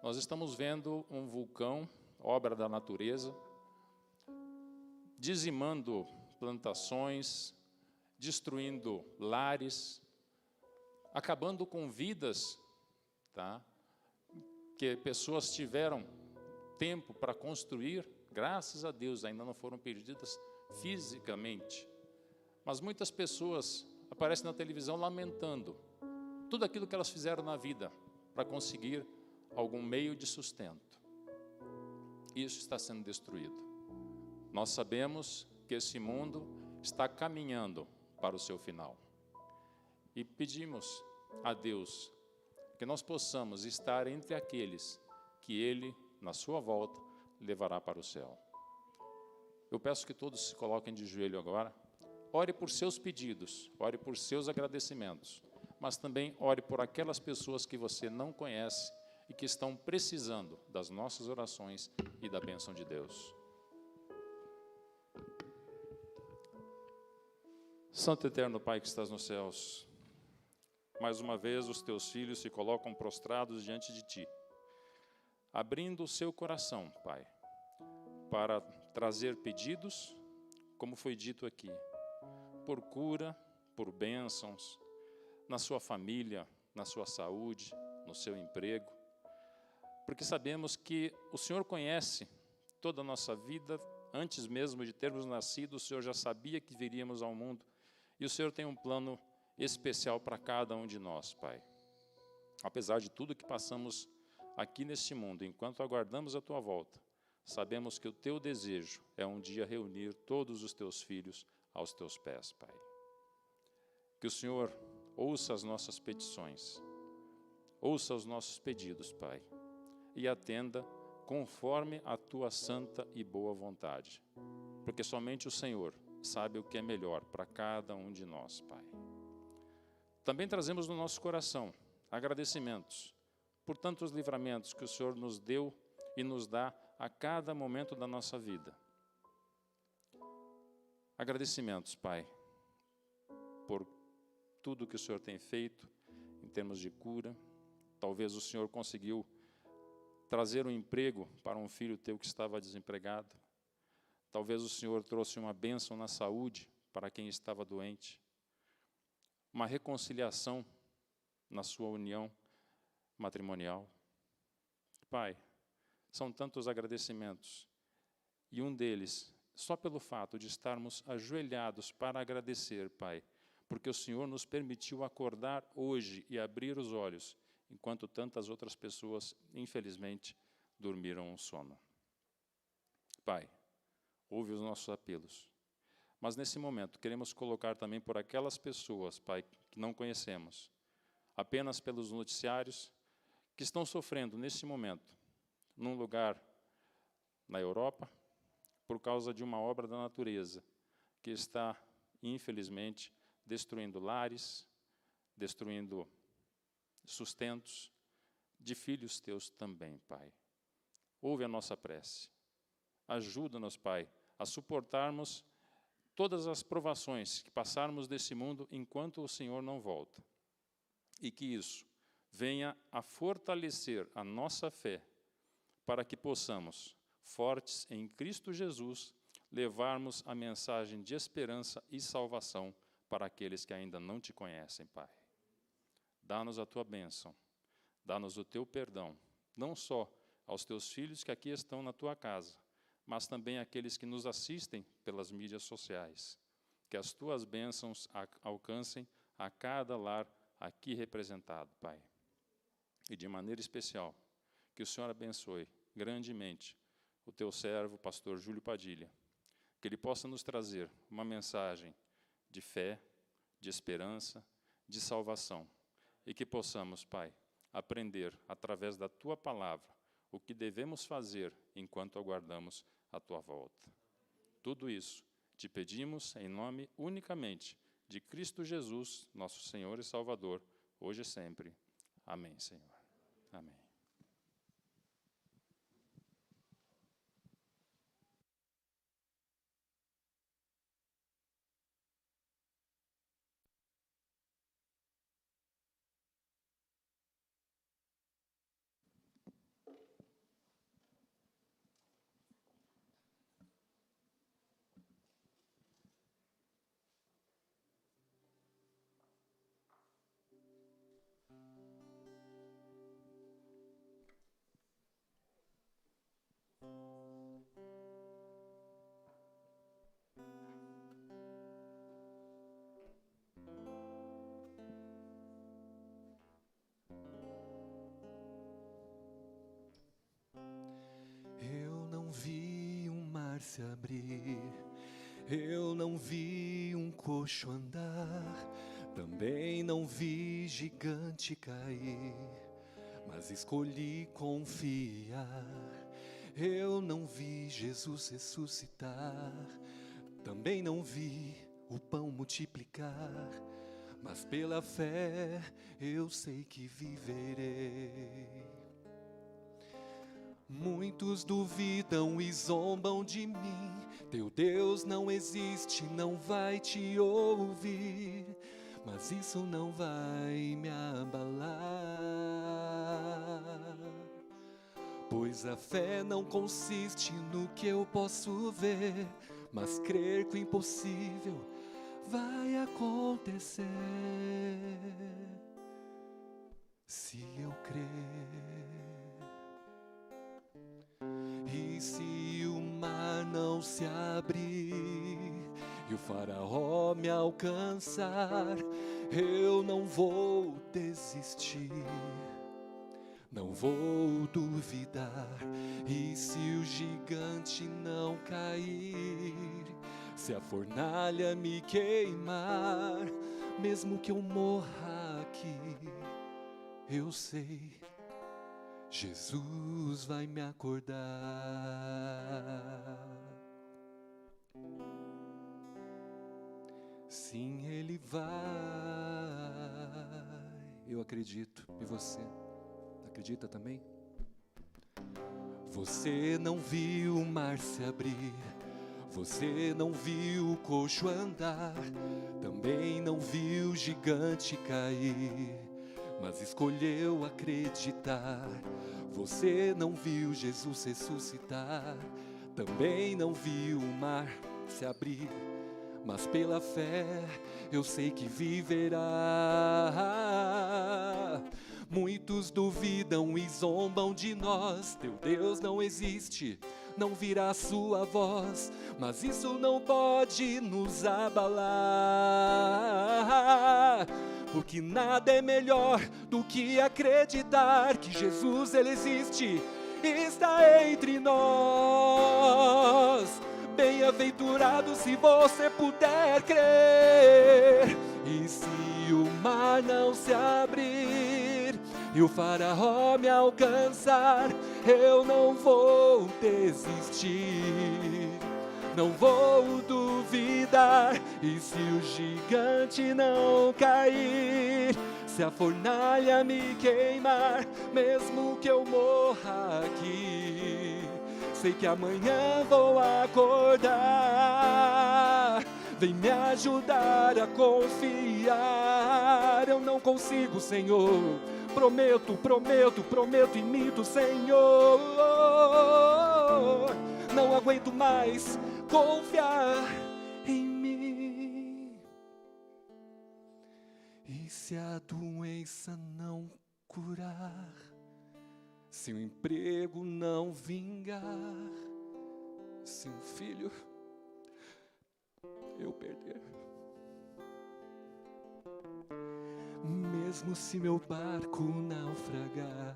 nós estamos vendo um vulcão, obra da natureza, dizimando plantações, destruindo lares, acabando com vidas, tá? Que pessoas tiveram tempo para construir, graças a Deus, ainda não foram perdidas fisicamente. Mas muitas pessoas aparecem na televisão lamentando tudo aquilo que elas fizeram na vida para conseguir algum meio de sustento. Isso está sendo destruído. Nós sabemos que esse mundo está caminhando para o seu final. E pedimos a Deus que nós possamos estar entre aqueles que Ele, na sua volta, levará para o céu. Eu peço que todos se coloquem de joelho agora. Ore por seus pedidos, ore por seus agradecimentos, mas também ore por aquelas pessoas que você não conhece e que estão precisando das nossas orações e da bênção de Deus. Santo Eterno Pai que estás nos céus, mais uma vez os teus filhos se colocam prostrados diante de Ti, abrindo o seu coração, Pai, para trazer pedidos, como foi dito aqui, por cura, por bênçãos, na sua família, na sua saúde, no seu emprego, porque sabemos que o Senhor conhece toda a nossa vida, antes mesmo de termos nascido, o Senhor já sabia que viríamos ao mundo, e o Senhor tem um plano especial para cada um de nós, Pai. Apesar de tudo que passamos aqui neste mundo, enquanto aguardamos a Tua volta, sabemos que o Teu desejo é um dia reunir todos os Teus filhos aos Teus pés, Pai. Que o Senhor ouça as nossas petições, ouça os nossos pedidos, Pai, e atenda conforme a Tua santa e boa vontade, porque somente o Senhor sabe o que é melhor para cada um de nós, Pai. Também trazemos no nosso coração agradecimentos por tantos livramentos que o Senhor nos deu e nos dá a cada momento da nossa vida. Agradecimentos, Pai, por tudo que o Senhor tem feito em termos de cura. Talvez o Senhor conseguiu trazer um emprego para um filho teu que estava desempregado. Talvez o Senhor trouxe uma bênção na saúde para quem estava doente. Uma reconciliação na sua união matrimonial. Pai, são tantos agradecimentos. E um deles, só pelo fato de estarmos ajoelhados para agradecer, Pai, porque o Senhor nos permitiu acordar hoje e abrir os olhos, enquanto tantas outras pessoas, infelizmente, dormiram um sono. Pai, ouve os nossos apelos. Mas nesse momento queremos colocar também por aquelas pessoas, Pai, que não conhecemos, apenas pelos noticiários, que estão sofrendo nesse momento, num lugar na Europa, por causa de uma obra da natureza, que está, infelizmente, destruindo lares, destruindo sustentos de filhos teus também, Pai. Ouve a nossa prece. Ajuda-nos, Pai, a suportarmos todas as provações que passarmos desse mundo enquanto o Senhor não volta. E que isso venha a fortalecer a nossa fé para que possamos, fortes em Cristo Jesus, levarmos a mensagem de esperança e salvação para aqueles que ainda não te conhecem, Pai. Dá-nos a tua bênção, dá-nos o teu perdão, não só aos teus filhos que aqui estão na tua casa, mas também àqueles que nos assistem pelas mídias sociais. Que as tuas bênçãos alcancem a cada lar aqui representado, Pai. E de maneira especial, que o Senhor abençoe grandemente o teu servo, pastor Júlio Padilha, que Ele possa nos trazer uma mensagem de fé, de esperança, de salvação. E que possamos, Pai, aprender através da Tua palavra o que devemos fazer enquanto aguardamos a Tua volta. Tudo isso te pedimos em nome unicamente de Cristo Jesus, nosso Senhor e Salvador, hoje e sempre. Amém, Senhor. Amém. Eu não vi um mar se abrir, eu não vi um coxo andar, também não vi gigante cair, mas escolhi confiar. Eu não vi Jesus ressuscitar, também não vi o pão multiplicar, mas pela fé eu sei que viverei. Muitos duvidam e zombam de mim, teu Deus não existe, não vai te ouvir, mas isso não vai me abalar, pois a fé não consiste no que eu posso ver, mas crer que o impossível vai acontecer. Se eu crer, e se o mar não se abrir e o faraó me alcançar, eu não vou desistir, não vou duvidar. E se o gigante não cair, se a fornalha me queimar, mesmo que eu morra aqui, eu sei, Jesus vai me acordar. Sim, Ele vai. Eu acredito. E você? Acredita também? Você não viu o mar se abrir, você não viu o coxo andar, também não viu o gigante cair, mas escolheu acreditar. Você não viu Jesus ressuscitar, também não viu o mar se abrir, mas pela fé eu sei que viverá. Muitos duvidam e zombam de nós, teu Deus não existe, não virá a sua voz, mas isso não pode nos abalar, porque nada é melhor do que acreditar que Jesus, Ele existe e está entre nós. Bem-aventurado se você puder crer. E se o mar não se abrir e o faraó me alcançar, eu não vou desistir, não vou duvidar. E se o gigante não cair, se a fornalha me queimar, mesmo que eu morra aqui, sei que amanhã vou acordar. Vem me ajudar a confiar. Eu não consigo, Senhor, prometo, prometo, prometo, imito, Senhor. Não aguento mais confiar em mim. E se a doença não curar, se o emprego não vingar, se um filho eu perder, mesmo se meu barco naufragar,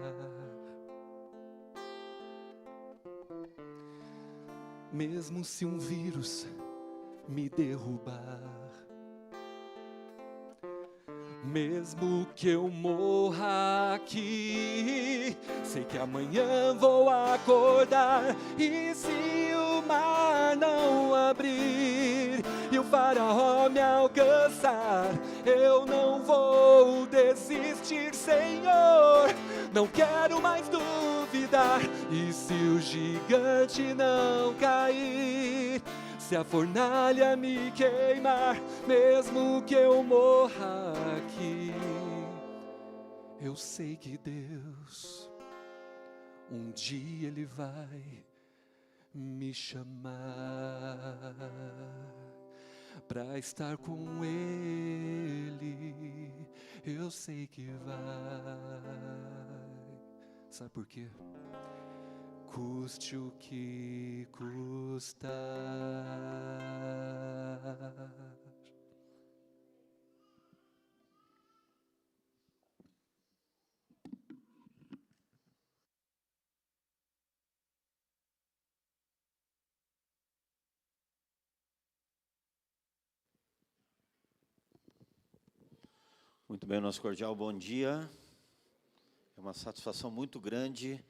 mesmo se um vírus me derrubar, mesmo que eu morra aqui, sei que amanhã vou acordar. E se o mar não abrir e o faraó me alcançar, eu não vou desistir, Senhor. Não quero mais duvidar. E se o gigante não cair, se a fornalha me queimar, mesmo que eu morra aqui, eu sei que Deus, um dia Ele vai me chamar para estar com Ele. Eu sei que vai. Sabe por quê? Custe o que custar. Muito bem, nosso cordial bom dia. É uma satisfação muito grande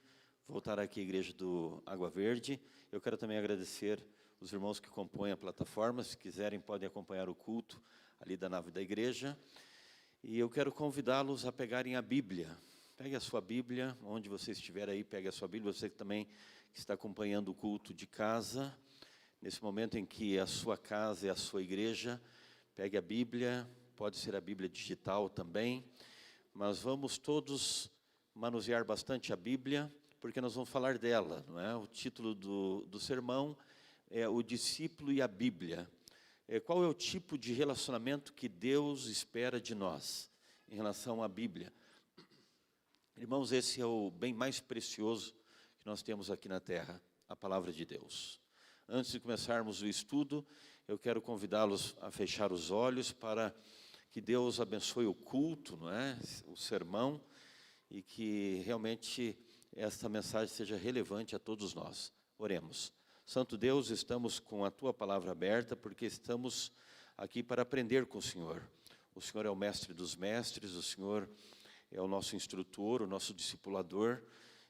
voltar aqui à Igreja do Água Verde. Eu quero também agradecer os irmãos que compõem a plataforma. Se quiserem, podem acompanhar o culto ali da nave da igreja. E eu quero convidá-los a pegarem a Bíblia. Pegue a sua Bíblia, onde você estiver aí, pegue a sua Bíblia. Você também que está acompanhando o culto de casa, nesse momento em que a sua casa é a sua igreja, pegue a Bíblia, pode ser a Bíblia digital também, mas vamos todos manusear bastante a Bíblia, porque nós vamos falar dela, não é? O título do sermão é O Discípulo e a Bíblia. Qual é o tipo de relacionamento que Deus espera de nós em relação à Bíblia? Irmãos, esse é o bem mais precioso que nós temos aqui na terra, a palavra de Deus. Antes de começarmos o estudo, eu quero convidá-los a fechar os olhos para que Deus abençoe o culto, não é? O sermão, e que realmente esta mensagem seja relevante a todos nós. Oremos. Santo Deus, estamos com a Tua palavra aberta, porque estamos aqui para aprender com o Senhor. O Senhor é o mestre dos mestres, o Senhor é o nosso instrutor, o nosso discipulador.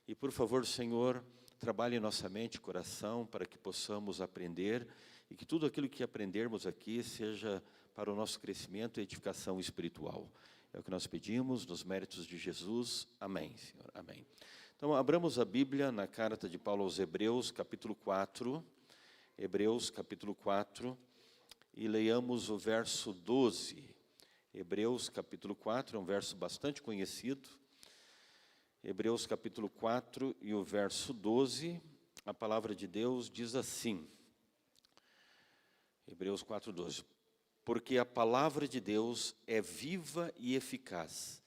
E, por favor, Senhor, trabalhe em nossa mente e coração para que possamos aprender e que tudo aquilo que aprendermos aqui seja para o nosso crescimento e edificação espiritual. É o que nós pedimos nos méritos de Jesus. Amém, Senhor. Amém. Então, abramos a Bíblia na carta de Paulo aos Hebreus, capítulo 4. Hebreus, capítulo 4, e leiamos o verso 12. Hebreus, capítulo 4, é um verso bastante conhecido. Hebreus, capítulo 4, e o verso 12, a palavra de Deus diz assim. Hebreus 4, 12. Porque a palavra de Deus é viva e eficaz,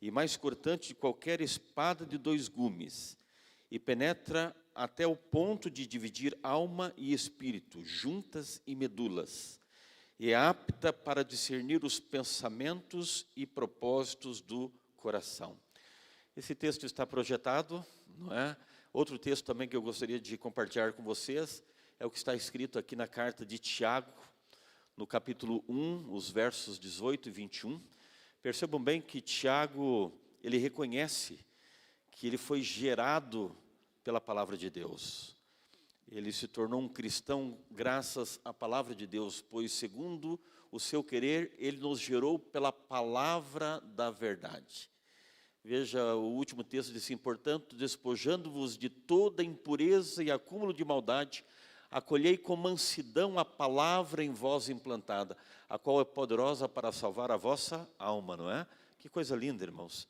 e mais cortante de qualquer espada de dois gumes, e penetra até o ponto de dividir alma e espírito, juntas e medulas, e é apta para discernir os pensamentos e propósitos do coração. Esse texto está projetado, não é? Outro texto também que eu gostaria de compartilhar com vocês é o que está escrito aqui na carta de Tiago, no capítulo 1, os versos 18 e 21. Percebam bem que Tiago, ele reconhece que ele foi gerado pela palavra de Deus. Ele se tornou um cristão graças à palavra de Deus, pois segundo o seu querer, ele nos gerou pela palavra da verdade. Veja o último texto, diz assim: portanto, despojando-vos de toda impureza e acúmulo de maldade, acolhei com mansidão a palavra em vós implantada, a qual é poderosa para salvar a vossa alma, não é? Que coisa linda, irmãos.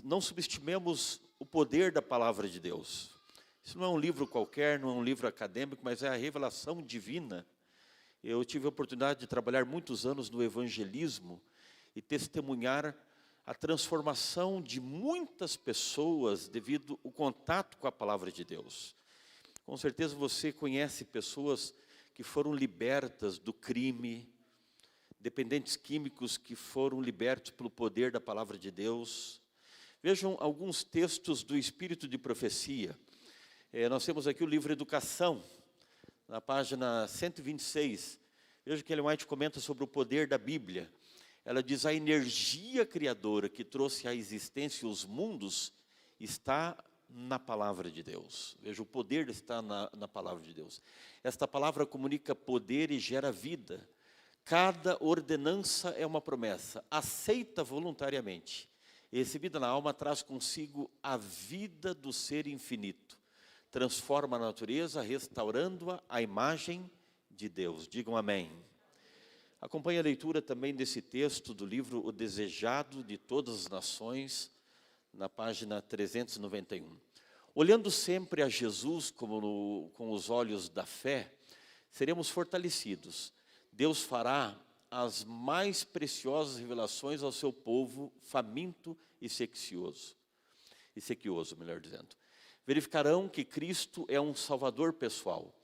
Não subestimemos o poder da palavra de Deus. Isso não é um livro qualquer, não é um livro acadêmico, mas é a revelação divina. Eu tive a oportunidade de trabalhar muitos anos no evangelismo e testemunhar a transformação de muitas pessoas devido ao contato com a palavra de Deus. Com certeza você conhece pessoas que foram libertas do crime, dependentes químicos que foram libertos pelo poder da palavra de Deus. Vejam alguns textos do Espírito de Profecia. Nós temos aqui o livro Educação, na página 126, veja que Ellen White comenta sobre o poder da Bíblia. Ela diz: a energia criadora que trouxe à existência os mundos está na palavra de Deus. Veja, o poder está na palavra de Deus. Esta palavra comunica poder e gera vida. Cada ordenança é uma promessa, aceita voluntariamente, e recebida na alma, traz consigo a vida do ser infinito. Transforma a natureza, restaurando-a à imagem de Deus. Digam amém. Acompanhe a leitura também desse texto do livro O Desejado de Todas as Nações, na página 391. Olhando sempre a Jesus com os olhos da fé, seremos fortalecidos. Deus fará as mais preciosas revelações ao seu povo faminto e sequioso, melhor dizendo. Verificarão que Cristo é um Salvador pessoal.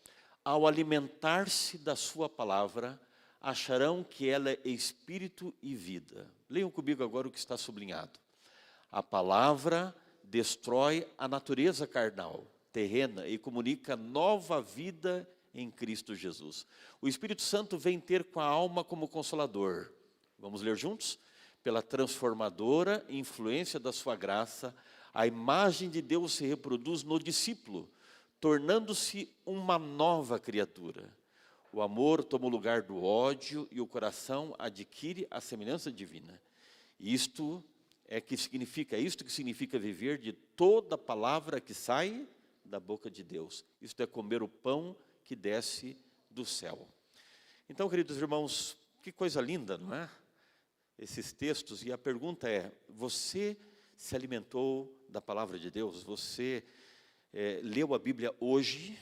Ao alimentar-se da sua palavra, acharão que ela é espírito e vida. Leiam comigo agora o que está sublinhado. A palavra destrói a natureza carnal, terrena, e comunica nova vida em Cristo Jesus. O Espírito Santo vem ter com a alma como consolador. Vamos ler juntos? Pela transformadora influência da sua graça, a imagem de Deus se reproduz no discípulo, tornando-se uma nova criatura. O amor toma o lugar do ódio e o coração adquire a semelhança divina. Isto que significa viver de toda palavra que sai da boca de Deus. Isto é comer o pão que desce do céu. Então, queridos irmãos, que coisa linda, não é? Esses textos, e a pergunta é: você se alimentou da palavra de Deus? Você leu a Bíblia hoje?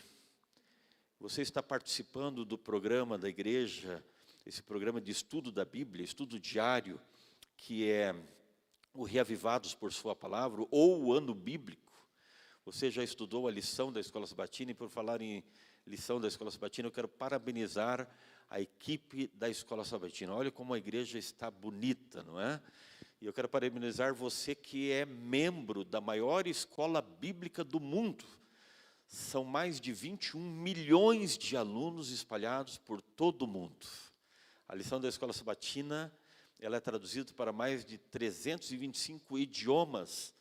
Você está participando do programa da igreja, esse programa de estudo da Bíblia, estudo diário, que é o Reavivados por Sua Palavra, ou o Ano Bíblico? Você já estudou a lição da Escola Sabatina? E por falar em lição da Escola Sabatina, eu quero parabenizar a equipe da Escola Sabatina. Olha como a igreja está bonita, não é? E eu quero parabenizar você que é membro da maior escola bíblica do mundo. São mais de 21 milhões de alunos espalhados por todo o mundo. A lição da Escola Sabatina, ela é traduzida para mais de 325 idiomas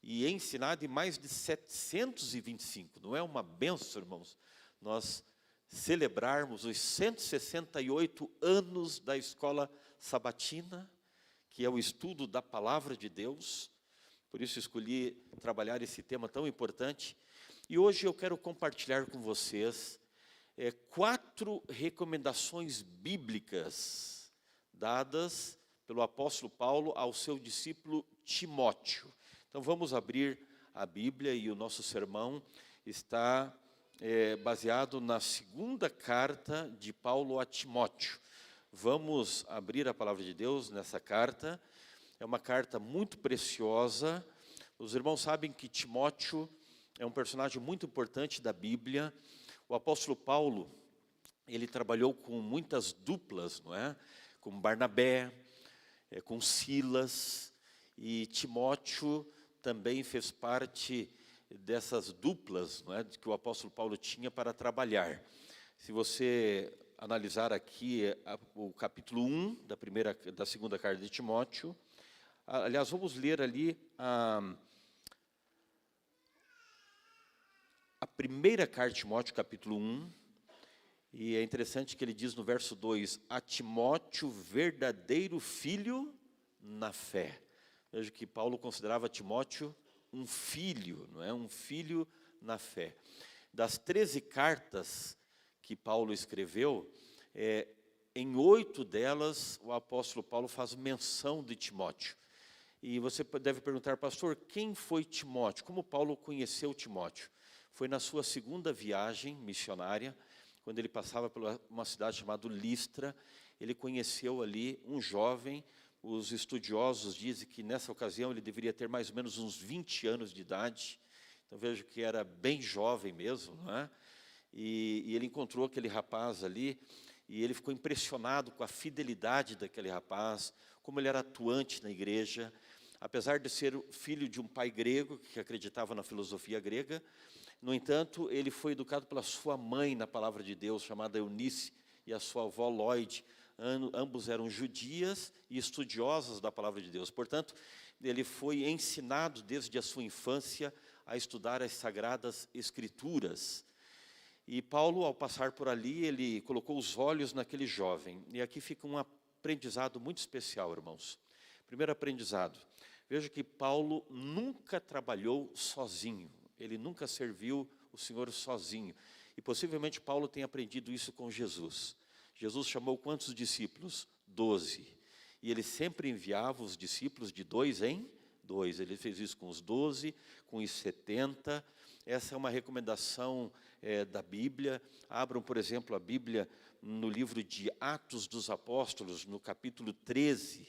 e é ensinada em mais de 725. Não é uma benção, irmãos, nós celebrarmos os 168 anos da Escola Sabatina, que é o estudo da Palavra de Deus. Por isso escolhi trabalhar esse tema tão importante. E hoje eu quero compartilhar com vocês 4 recomendações bíblicas dadas pelo apóstolo Paulo ao seu discípulo Timóteo. Então vamos abrir a Bíblia, e o nosso sermão está baseado na segunda carta de Paulo a Timóteo. Vamos abrir a palavra de Deus nessa carta. É uma carta muito preciosa. Os irmãos sabem que Timóteo é um personagem muito importante da Bíblia. O apóstolo Paulo, ele trabalhou com muitas duplas, não é? Com Barnabé, com Silas, e Timóteo também fez parte dessas duplas, não é, que o apóstolo Paulo tinha para trabalhar. Se você analisar aqui o capítulo 1 da segunda carta de Timóteo, aliás, vamos ler ali a primeira carta de Timóteo, capítulo 1, e é interessante que ele diz no verso 2, a Timóteo, verdadeiro filho na fé. Veja que Paulo considerava Timóteo um filho, não é? Um filho na fé. Das 13 cartas que Paulo escreveu, em 8 delas o apóstolo Paulo faz menção de Timóteo. E você deve perguntar, pastor, quem foi Timóteo? Como Paulo conheceu Timóteo? Foi na sua segunda viagem missionária, quando ele passava por uma cidade chamada Listra. Ele conheceu ali um jovem. Os estudiosos dizem que nessa ocasião ele deveria ter mais ou menos uns 20 anos de idade. Então vejo que era bem jovem mesmo, não é? E ele encontrou aquele rapaz ali, e ele ficou impressionado com a fidelidade daquele rapaz, como ele era atuante na igreja. apesar de ser filho de um pai grego, que acreditava na filosofia grega, no entanto, ele foi educado pela sua mãe na palavra de Deus, chamada Eunice, e a sua avó Lloyd. Ambos eram judias e estudiosas da palavra de Deus. Portanto, ele foi ensinado desde a sua infância a estudar as Sagradas Escrituras. E Paulo, ao passar por ali, ele colocou os olhos naquele jovem. E aqui fica um aprendizado muito especial, irmãos. Primeiro aprendizado. Veja que Paulo nunca trabalhou sozinho. Ele nunca serviu o Senhor sozinho. E possivelmente Paulo tenha aprendido isso com Jesus. Jesus chamou quantos discípulos? 12. E ele sempre enviava os discípulos de 2 em 2. Ele fez isso com os 12, com os 70. Essa é uma recomendação da Bíblia. Abram, por exemplo, a Bíblia no livro de Atos dos Apóstolos, no capítulo 13.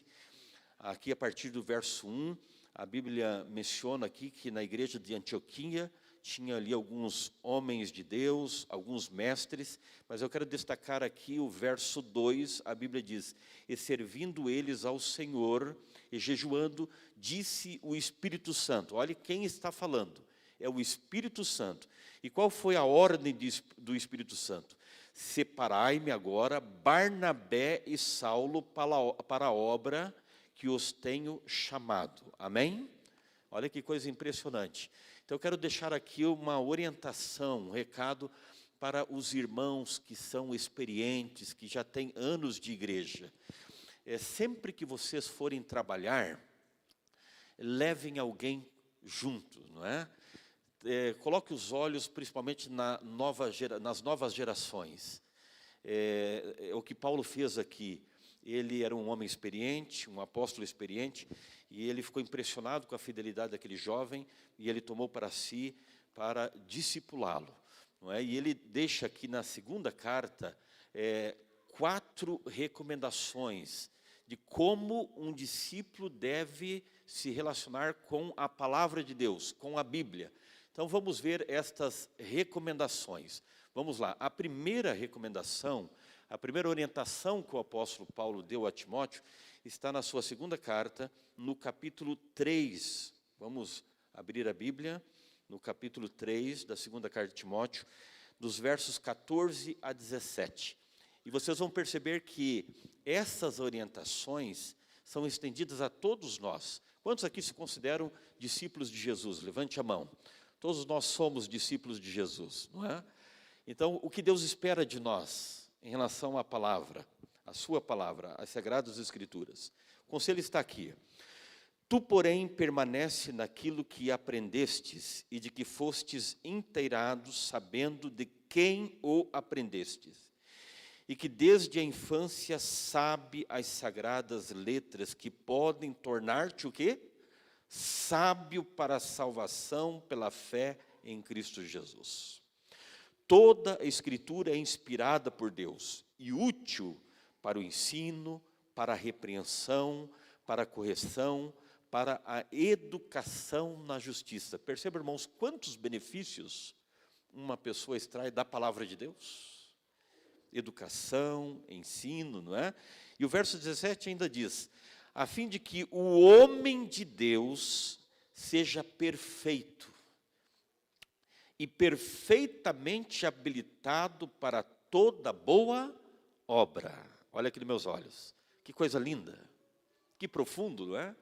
Aqui, a partir do verso 1, a Bíblia menciona aqui que na igreja de Antioquia tinha ali alguns homens de Deus, alguns mestres, mas eu quero destacar aqui o verso 2, a Bíblia diz: e servindo eles ao Senhor e jejuando, disse o Espírito Santo. Olha quem está falando, é o Espírito Santo. E qual foi a ordem do Espírito Santo? Separai-me agora Barnabé e Saulo para a obra que os tenho chamado. Amém? Olha que coisa impressionante. Então eu quero deixar aqui uma orientação, um recado para os irmãos que são experientes, que já têm anos de igreja. Sempre que vocês forem trabalhar, levem alguém junto, não é? Coloque os olhos principalmente nas novas gerações. O que Paulo fez aqui. Ele era um homem experiente, um apóstolo experiente, e ele ficou impressionado com a fidelidade daquele jovem, e ele tomou para si para discipulá-lo. Não é? E ele deixa aqui na segunda carta 4 recomendações de como um discípulo deve se relacionar com a palavra de Deus, com a Bíblia. Então vamos ver estas recomendações. Vamos lá, a primeira recomendação, a primeira orientação que o apóstolo Paulo deu a Timóteo está na sua segunda carta, no capítulo 3. Vamos abrir a Bíblia, no capítulo 3 da segunda carta de Timóteo, dos versos 14 a 17. E vocês vão perceber que essas orientações são estendidas a todos nós. Quantos aqui se consideram discípulos de Jesus? Levante a mão. Todos nós somos discípulos de Jesus, não é? Então, o que Deus espera de nós em relação à palavra, a sua palavra, as Sagradas Escrituras? O conselho está aqui. Tu, porém, permanece naquilo que aprendestes e de que fostes inteirados, sabendo de quem o aprendestes, e que desde a infância sabe as sagradas letras que podem tornar-te o quê? Sábio para a salvação pela fé em Cristo Jesus. Toda a Escritura é inspirada por Deus e útil para o ensino, para a repreensão, para a correção, para a educação na justiça. Perceba, irmãos, quantos benefícios uma pessoa extrai da palavra de Deus? Educação, ensino, não é? E o verso 17 ainda diz: a fim de que o homem de Deus seja perfeito e perfeitamente habilitado para toda boa obra. Olha aqui nos meus olhos, que coisa linda, que profundo, não é?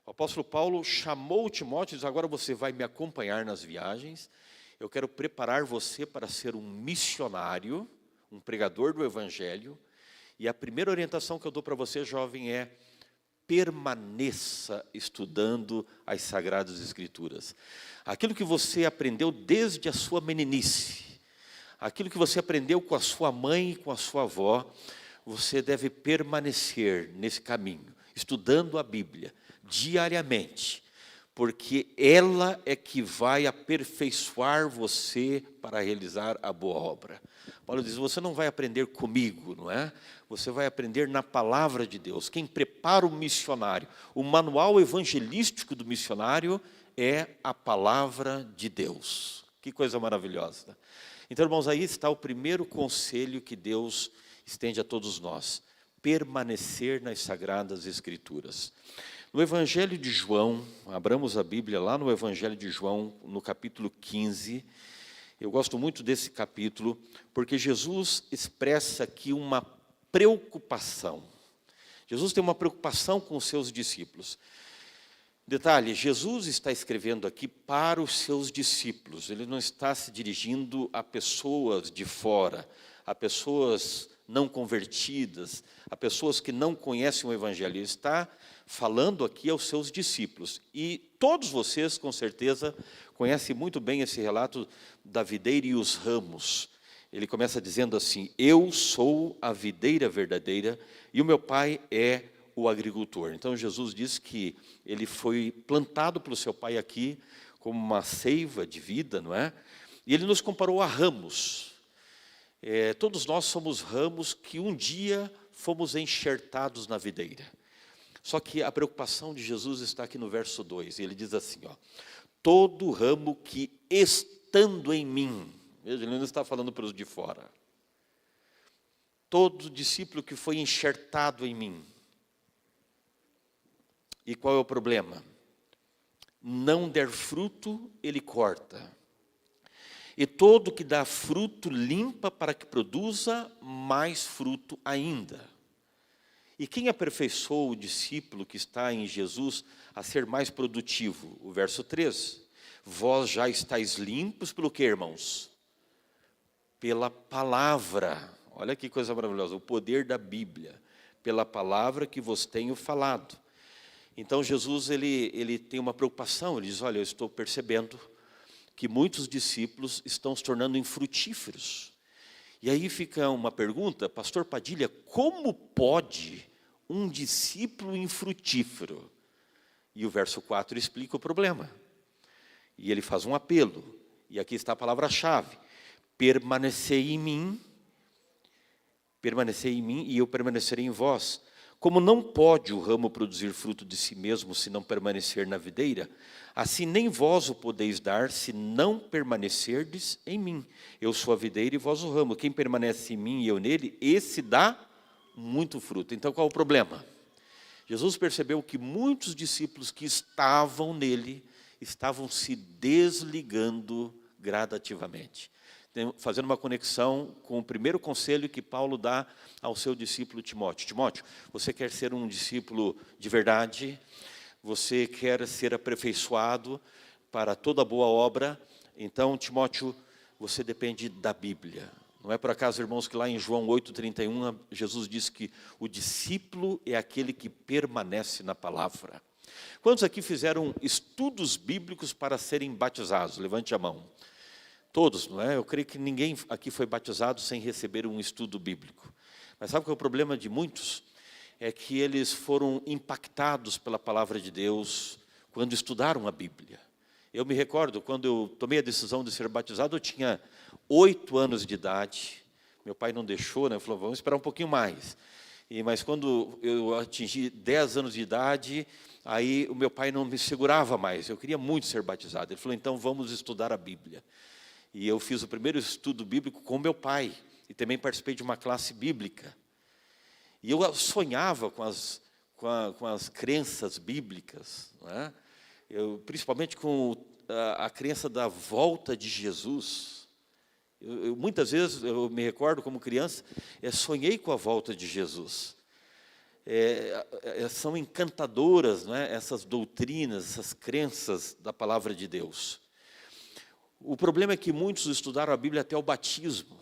O apóstolo Paulo chamou Timóteo e disse: agora você vai me acompanhar nas viagens, eu quero preparar você para ser um missionário, um pregador do Evangelho, e a primeira orientação que eu dou para você, jovem, é: permaneça estudando as Sagradas Escrituras. Aquilo que você aprendeu desde a sua meninice, aquilo que você aprendeu com a sua mãe e com a sua avó, você deve permanecer nesse caminho, estudando a Bíblia diariamente, porque ela é que vai aperfeiçoar você para realizar a boa obra. Paulo diz: você não vai aprender comigo, não é? Você vai aprender na palavra de Deus. Quem prepara o missionário, o manual evangelístico do missionário é a palavra de Deus. Que coisa maravilhosa. Então, irmãos, aí está o primeiro conselho que Deus estende a todos nós: permanecer nas Sagradas Escrituras. No Evangelho de João, abramos a Bíblia lá no Evangelho de João, no capítulo 15. Eu gosto muito desse capítulo, porque Jesus expressa aqui uma preocupação. Jesus tem uma preocupação com os seus discípulos. Detalhe, Jesus está escrevendo aqui para os seus discípulos. Ele não está se dirigindo a pessoas de fora, a pessoas não convertidas, a pessoas que não conhecem o Evangelho. Ele está falando aqui aos seus discípulos. E todos vocês, com certeza, conhecem muito bem esse relato da videira e os ramos. Ele começa dizendo assim: eu sou a videira verdadeira e o meu pai é o agricultor. Então Jesus diz que ele foi plantado pelo seu pai aqui como uma seiva de vida, não é? E ele nos comparou a ramos. Todos nós somos ramos que um dia fomos enxertados na videira. Só que a preocupação de Jesus está aqui no verso 2. Ele diz assim, ó: todo ramo que estando em mim. Veja, ele não está falando para os de fora. Todo discípulo que foi enxertado em mim. E qual é o problema? Não der fruto, ele corta. E todo que dá fruto, limpa para que produza mais fruto ainda. E quem aperfeiçoou o discípulo que está em Jesus a ser mais produtivo? O verso 3. Vós já estáis limpos pelo quê, irmãos? Pela palavra. Olha que coisa maravilhosa, o poder da Bíblia. Pela palavra que vos tenho falado. Então Jesus ele tem uma preocupação, ele diz: olha, eu estou percebendo que muitos discípulos estão se tornando infrutíferos. E aí fica uma pergunta: pastor Padilha, como pode um discípulo infrutífero? E o verso 4 explica o problema. E ele faz um apelo, e aqui está a palavra-chave: permanecei em mim e eu permanecerei em vós. Como não pode o ramo produzir fruto de si mesmo se não permanecer na videira, assim nem vós o podeis dar se não permanecerdes em mim. Eu sou a videira e vós o ramo. Quem permanece em mim e eu nele, esse dá muito fruto. Então qual é o problema? Jesus percebeu que muitos discípulos que estavam nele estavam se desligando gradativamente, fazendo uma conexão com o primeiro conselho que Paulo dá ao seu discípulo Timóteo. Timóteo, você quer ser um discípulo de verdade? Você quer ser aperfeiçoado para toda boa obra? Então, Timóteo, você depende da Bíblia. Não é por acaso, irmãos, que lá em João 8,31, Jesus diz que o discípulo é aquele que permanece na palavra. Quantos aqui fizeram estudos bíblicos para serem batizados? Levante a mão. Todos, não é? Eu creio que ninguém aqui foi batizado sem receber um estudo bíblico. Mas sabe qual é o problema de muitos? É que eles foram impactados pela palavra de Deus quando estudaram a Bíblia. Eu me recordo, quando eu tomei a decisão de ser batizado, eu tinha 8 anos de idade. Meu pai não deixou, né? Falou, vamos esperar um pouquinho mais. Mas quando eu atingi 10 anos de idade, aí o meu pai não me segurava mais. Eu queria muito ser batizado. Ele falou, então vamos estudar a Bíblia. E eu fiz o primeiro estudo bíblico com meu pai. E também participei de uma classe bíblica. E eu sonhava com as crenças bíblicas, não é? Principalmente com a crença da volta de Jesus. Muitas vezes, eu me recordo como criança, sonhei com a volta de Jesus. São encantadoras, não é? Essas doutrinas, essas crenças da palavra de Deus. O problema é que muitos estudaram a Bíblia até o batismo.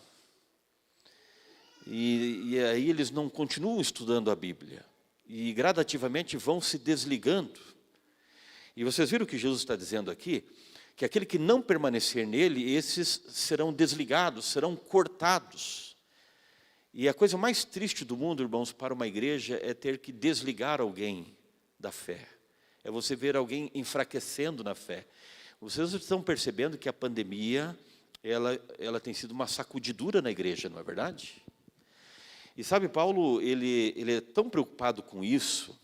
E aí eles não continuam estudando a Bíblia. E gradativamente vão se desligando. E vocês viram o que Jesus está dizendo aqui? Que aquele que não permanecer nele, esses serão desligados, serão cortados. E a coisa mais triste do mundo, irmãos, para uma igreja é ter que desligar alguém da fé. É você ver alguém enfraquecendo na fé. Vocês estão percebendo que a pandemia, ela tem sido uma sacudidura na igreja, não é verdade? E sabe, Paulo, ele é tão preocupado com isso,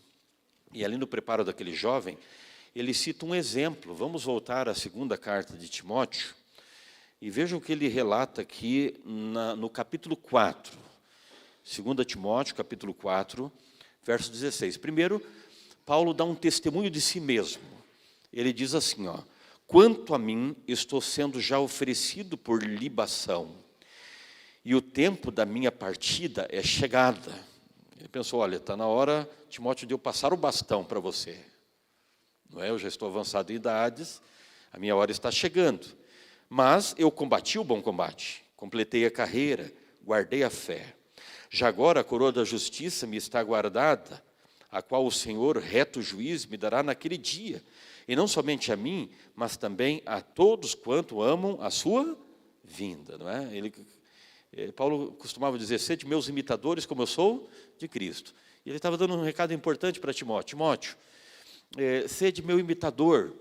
e ali no preparo daquele jovem, ele cita um exemplo. Vamos voltar à segunda carta de Timóteo, e vejam o que ele relata aqui no capítulo 4. 2 Timóteo, capítulo 4, verso 16. Primeiro, Paulo dá um testemunho de si mesmo. Ele diz assim, ó: quanto a mim, estou sendo já oferecido por libação, e o tempo da minha partida é chegada. Ele pensou, olha, está na hora, Timóteo, de eu passar o bastão para você. Não é? Eu já estou avançado em idades, a minha hora está chegando. Mas eu combati o bom combate, completei a carreira, guardei a fé. Já agora a coroa da justiça me está guardada, a qual o Senhor, reto juiz, me dará naquele dia. E não somente a mim, mas também a todos quanto amam a sua vinda. Não é? Paulo costumava dizer, sede meus imitadores como eu sou de Cristo. E ele estava dando um recado importante para Timóteo. Timóteo, sede meu imitador.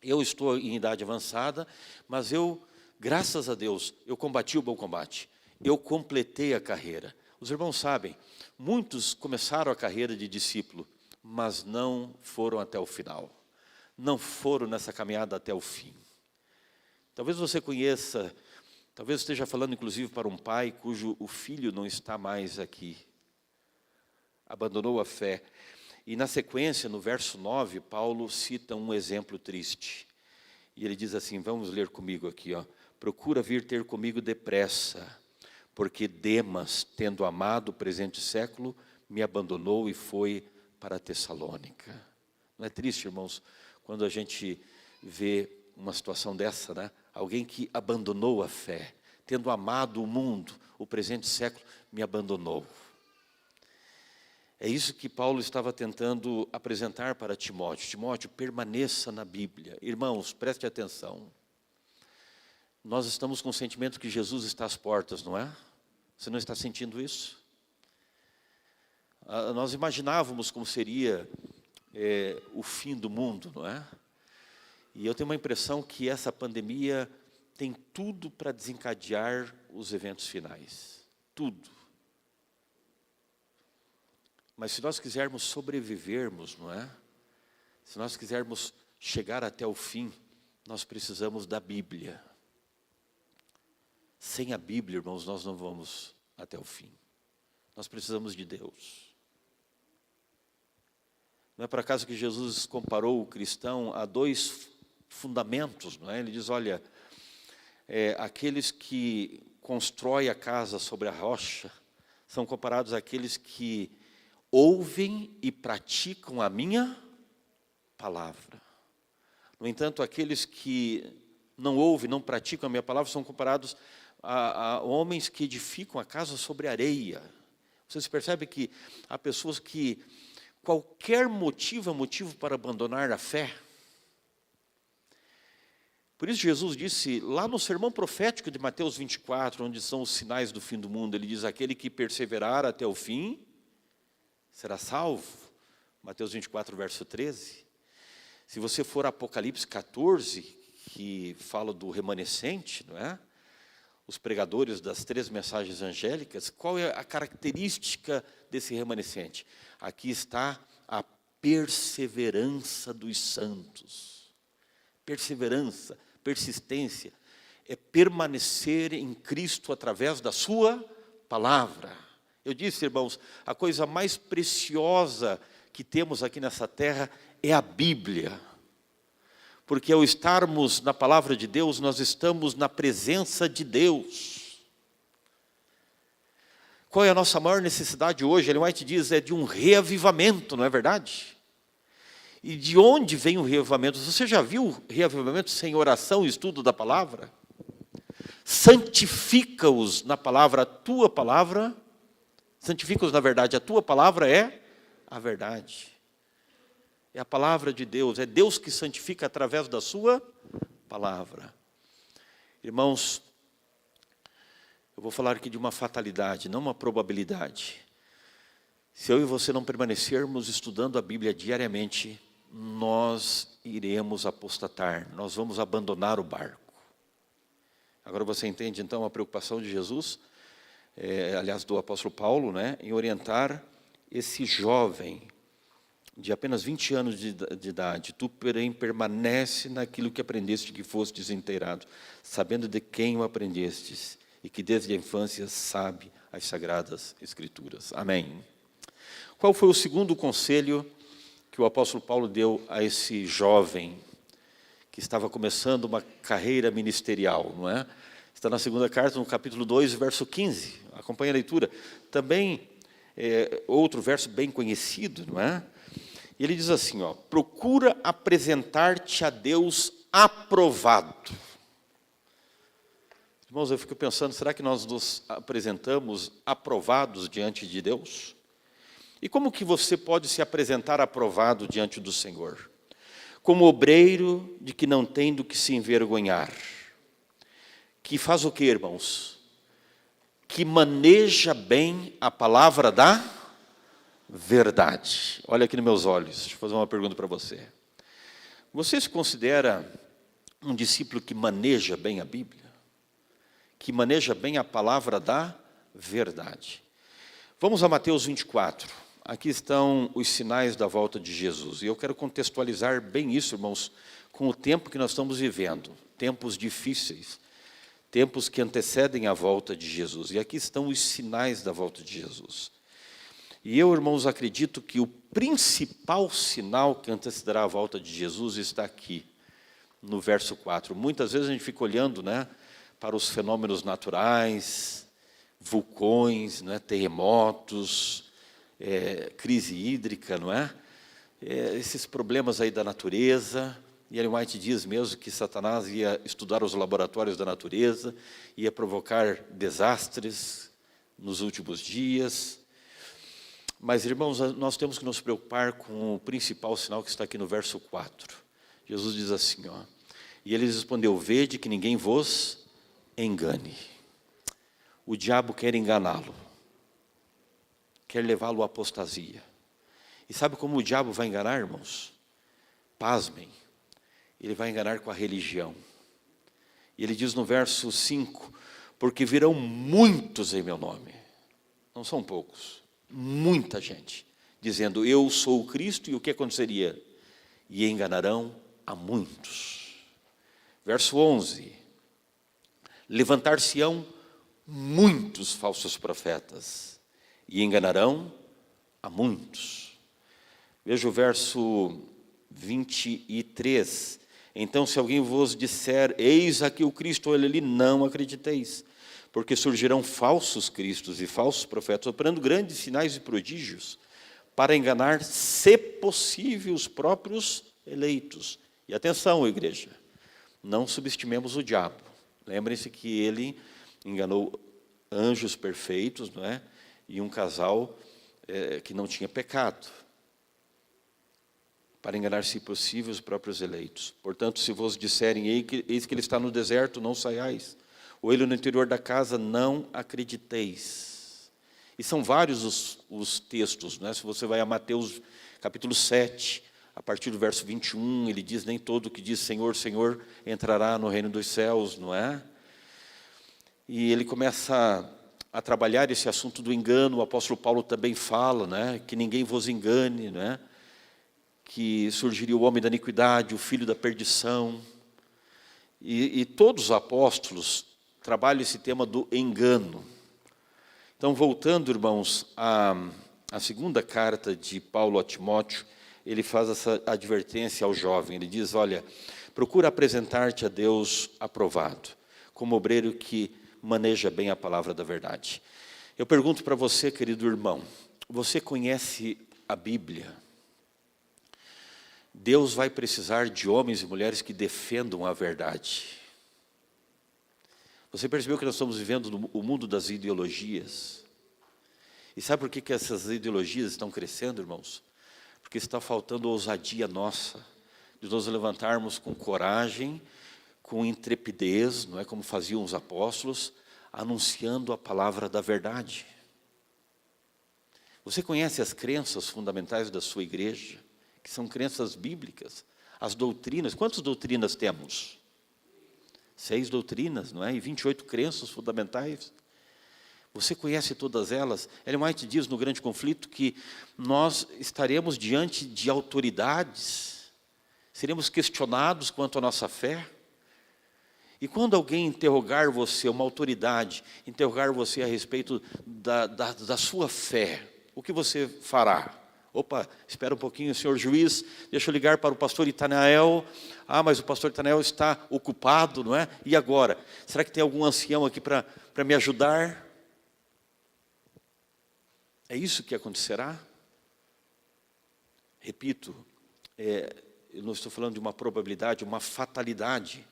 Eu estou em idade avançada, mas eu, graças a Deus, eu combati o bom combate. Eu completei a carreira. Os irmãos sabem, muitos começaram a carreira de discípulo, mas não foram até o final. Não foram nessa caminhada até o fim. Talvez você conheça, talvez esteja falando inclusive para um pai cujo o filho não está mais aqui. Abandonou a fé. E na sequência, no verso 9, Paulo cita um exemplo triste. E ele diz assim, vamos ler comigo aqui, ó. Procura vir ter comigo depressa, porque Demas, tendo amado o presente século, me abandonou e foi para Tessalônica. Não é triste, irmãos, quando a gente vê uma situação dessa, né? Alguém que abandonou a fé, tendo amado o mundo, o presente século, me abandonou. É isso que Paulo estava tentando apresentar para Timóteo. Timóteo, permaneça na Bíblia. Irmãos, preste atenção. Nós estamos com o sentimento que Jesus está às portas, não é? Você não está sentindo isso? Nós imaginávamos como seria o fim do mundo, não é? E eu tenho uma impressão que essa pandemia tem tudo para desencadear os eventos finais. Tudo. Mas se nós quisermos sobrevivermos, não é? Se nós quisermos chegar até o fim, nós precisamos da Bíblia. Sem a Bíblia, irmãos, nós não vamos até o fim. Nós precisamos de Deus. Não é por acaso que Jesus comparou o cristão a dois fundamentos, não é? Ele diz, olha, aqueles que constroem a casa sobre a rocha são comparados àqueles que ouvem e praticam a minha palavra. No entanto, aqueles que não ouvem, não praticam a minha palavra, são comparados a homens que edificam a casa sobre areia. Vocês percebem que há pessoas que qualquer motivo é motivo para abandonar a fé? Por isso Jesus disse, lá no sermão profético de Mateus 24, onde são os sinais do fim do mundo, ele diz, aquele que perseverar até o fim, será salvo. Mateus 24, verso 13. Se você for a Apocalipse 14, que fala do remanescente, não é? Os pregadores das 3 mensagens angélicas, qual é a característica desse remanescente? Aqui está a perseverança dos santos. Perseverança, persistência, é permanecer em Cristo através da sua palavra. Eu disse, irmãos, a coisa mais preciosa que temos aqui nessa terra é a Bíblia. Porque ao estarmos na palavra de Deus, nós estamos na presença de Deus. Qual é a nossa maior necessidade hoje? Ellen White diz, é de um reavivamento, não é verdade? E de onde vem o reavivamento? Você já viu reavivamento sem oração e estudo da palavra? Santifica-os na palavra, a tua palavra. Santifica-os na verdade, a tua palavra é a verdade. É a palavra de Deus, é Deus que santifica através da sua palavra. Irmãos, eu vou falar aqui de uma fatalidade, não uma probabilidade. Se eu e você não permanecermos estudando a Bíblia diariamente, nós iremos apostatar, nós vamos abandonar o barco. Agora você entende então a preocupação de Jesus, aliás do apóstolo Paulo, né, em orientar esse jovem de apenas 20 anos de idade. Tu, porém, permanece naquilo que aprendeste, que fostes inteirado, sabendo de quem o aprendestes, e que desde a infância sabe as Sagradas Escrituras. Amém. Qual foi o segundo conselho que o apóstolo Paulo deu a esse jovem que estava começando uma carreira ministerial, não é? Está na segunda carta, no capítulo 2, verso 15. Acompanhe a leitura. Também, outro verso bem conhecido, não é? E ele diz assim, ó, procura apresentar-te a Deus aprovado. Irmãos, eu fico pensando, será que nós nos apresentamos aprovados diante de Deus? E como que você pode se apresentar aprovado diante do Senhor? Como obreiro de que não tem do que se envergonhar. Que faz o que, irmãos? Que maneja bem a palavra da verdade. Olha aqui nos meus olhos, deixa eu fazer uma pergunta para você. Você se considera um discípulo que maneja bem a Bíblia? Que maneja bem a palavra da verdade? Vamos a Mateus 24. Aqui estão os sinais da volta de Jesus. E eu quero contextualizar bem isso, irmãos, com o tempo que nós estamos vivendo. Tempos difíceis. Tempos que antecedem a volta de Jesus. E aqui estão os sinais da volta de Jesus. E eu, irmãos, acredito que o principal sinal que antecederá a volta de Jesus está aqui, no verso 4. Muitas vezes a gente fica olhando, né, para os fenômenos naturais, vulcões, né, terremotos, crise hídrica, não é? Esses problemas aí da natureza. E Ellen White diz mesmo que Satanás ia estudar os laboratórios da natureza, ia provocar desastres nos últimos dias. Mas, irmãos, nós temos que nos preocupar com o principal sinal que está aqui no verso 4. Jesus diz assim, ó, e ele respondeu, vede que ninguém vos engane. O diabo quer enganá-lo, quer levá-lo à apostasia. E sabe como o diabo vai enganar, irmãos? Pasmem, ele vai enganar com a religião. E ele diz no verso 5, porque virão muitos em meu nome, não são poucos, muita gente, dizendo, eu sou o Cristo, e o que aconteceria? E enganarão a muitos. Verso 11, levantar-se-ão muitos falsos profetas, e enganarão a muitos. Veja o verso 23, então se alguém vos disser, eis aqui o Cristo, olha ali, não acrediteis, porque surgirão falsos cristos e falsos profetas, operando grandes sinais e prodígios, para enganar, se possível, os próprios eleitos. E atenção, igreja, não subestimemos o diabo. Lembrem-se que ele enganou anjos perfeitos, não é? E um casal que não tinha pecado, para enganar, se possível, os próprios eleitos. Portanto, se vos disserem, eis que ele está no deserto, não saiais. Ou ele no interior da casa, não acrediteis. E são vários os textos, né? Se você vai a Mateus capítulo 7, a partir do verso 21, ele diz, nem todo que diz Senhor, Senhor, entrará no reino dos céus, não é? E ele começa a trabalhar esse assunto do engano. O apóstolo Paulo também fala, né? Que ninguém vos engane, né? Que surgiria o homem da iniquidade, o filho da perdição. E todos os apóstolos trabalham esse tema do engano. Então, voltando, irmãos, à segunda carta de Paulo a Timóteo, ele faz essa advertência ao jovem. Ele diz, olha, procura apresentar-te a Deus aprovado, como obreiro que maneja bem a palavra da verdade. Eu pergunto para você, querido irmão, você conhece a Bíblia? Deus vai precisar de homens e mulheres que defendam a verdade. Você percebeu que nós estamos vivendo o mundo das ideologias? E sabe por que essas ideologias estão crescendo, irmãos? Porque está faltando ousadia nossa, de nos levantarmos com coragem, com intrepidez, não é como faziam os apóstolos, anunciando a palavra da verdade. Você conhece as crenças fundamentais da sua igreja? Que são crenças bíblicas, as doutrinas. Quantas doutrinas temos? 6 doutrinas, não é? E 28 crenças fundamentais. Você conhece todas elas? Ellen White diz no Grande Conflito que nós estaremos diante de autoridades, seremos questionados quanto à nossa fé. E quando alguém interrogar você, uma autoridade, interrogar você a respeito da sua fé, o que você fará? Opa, espera um pouquinho, senhor juiz, deixa eu ligar para o pastor Itanael. Ah, mas o pastor Itanael está ocupado, não é? E agora? Será que tem algum ancião aqui para me ajudar? É isso que acontecerá? Repito, eu não estou falando de uma probabilidade, uma fatalidade.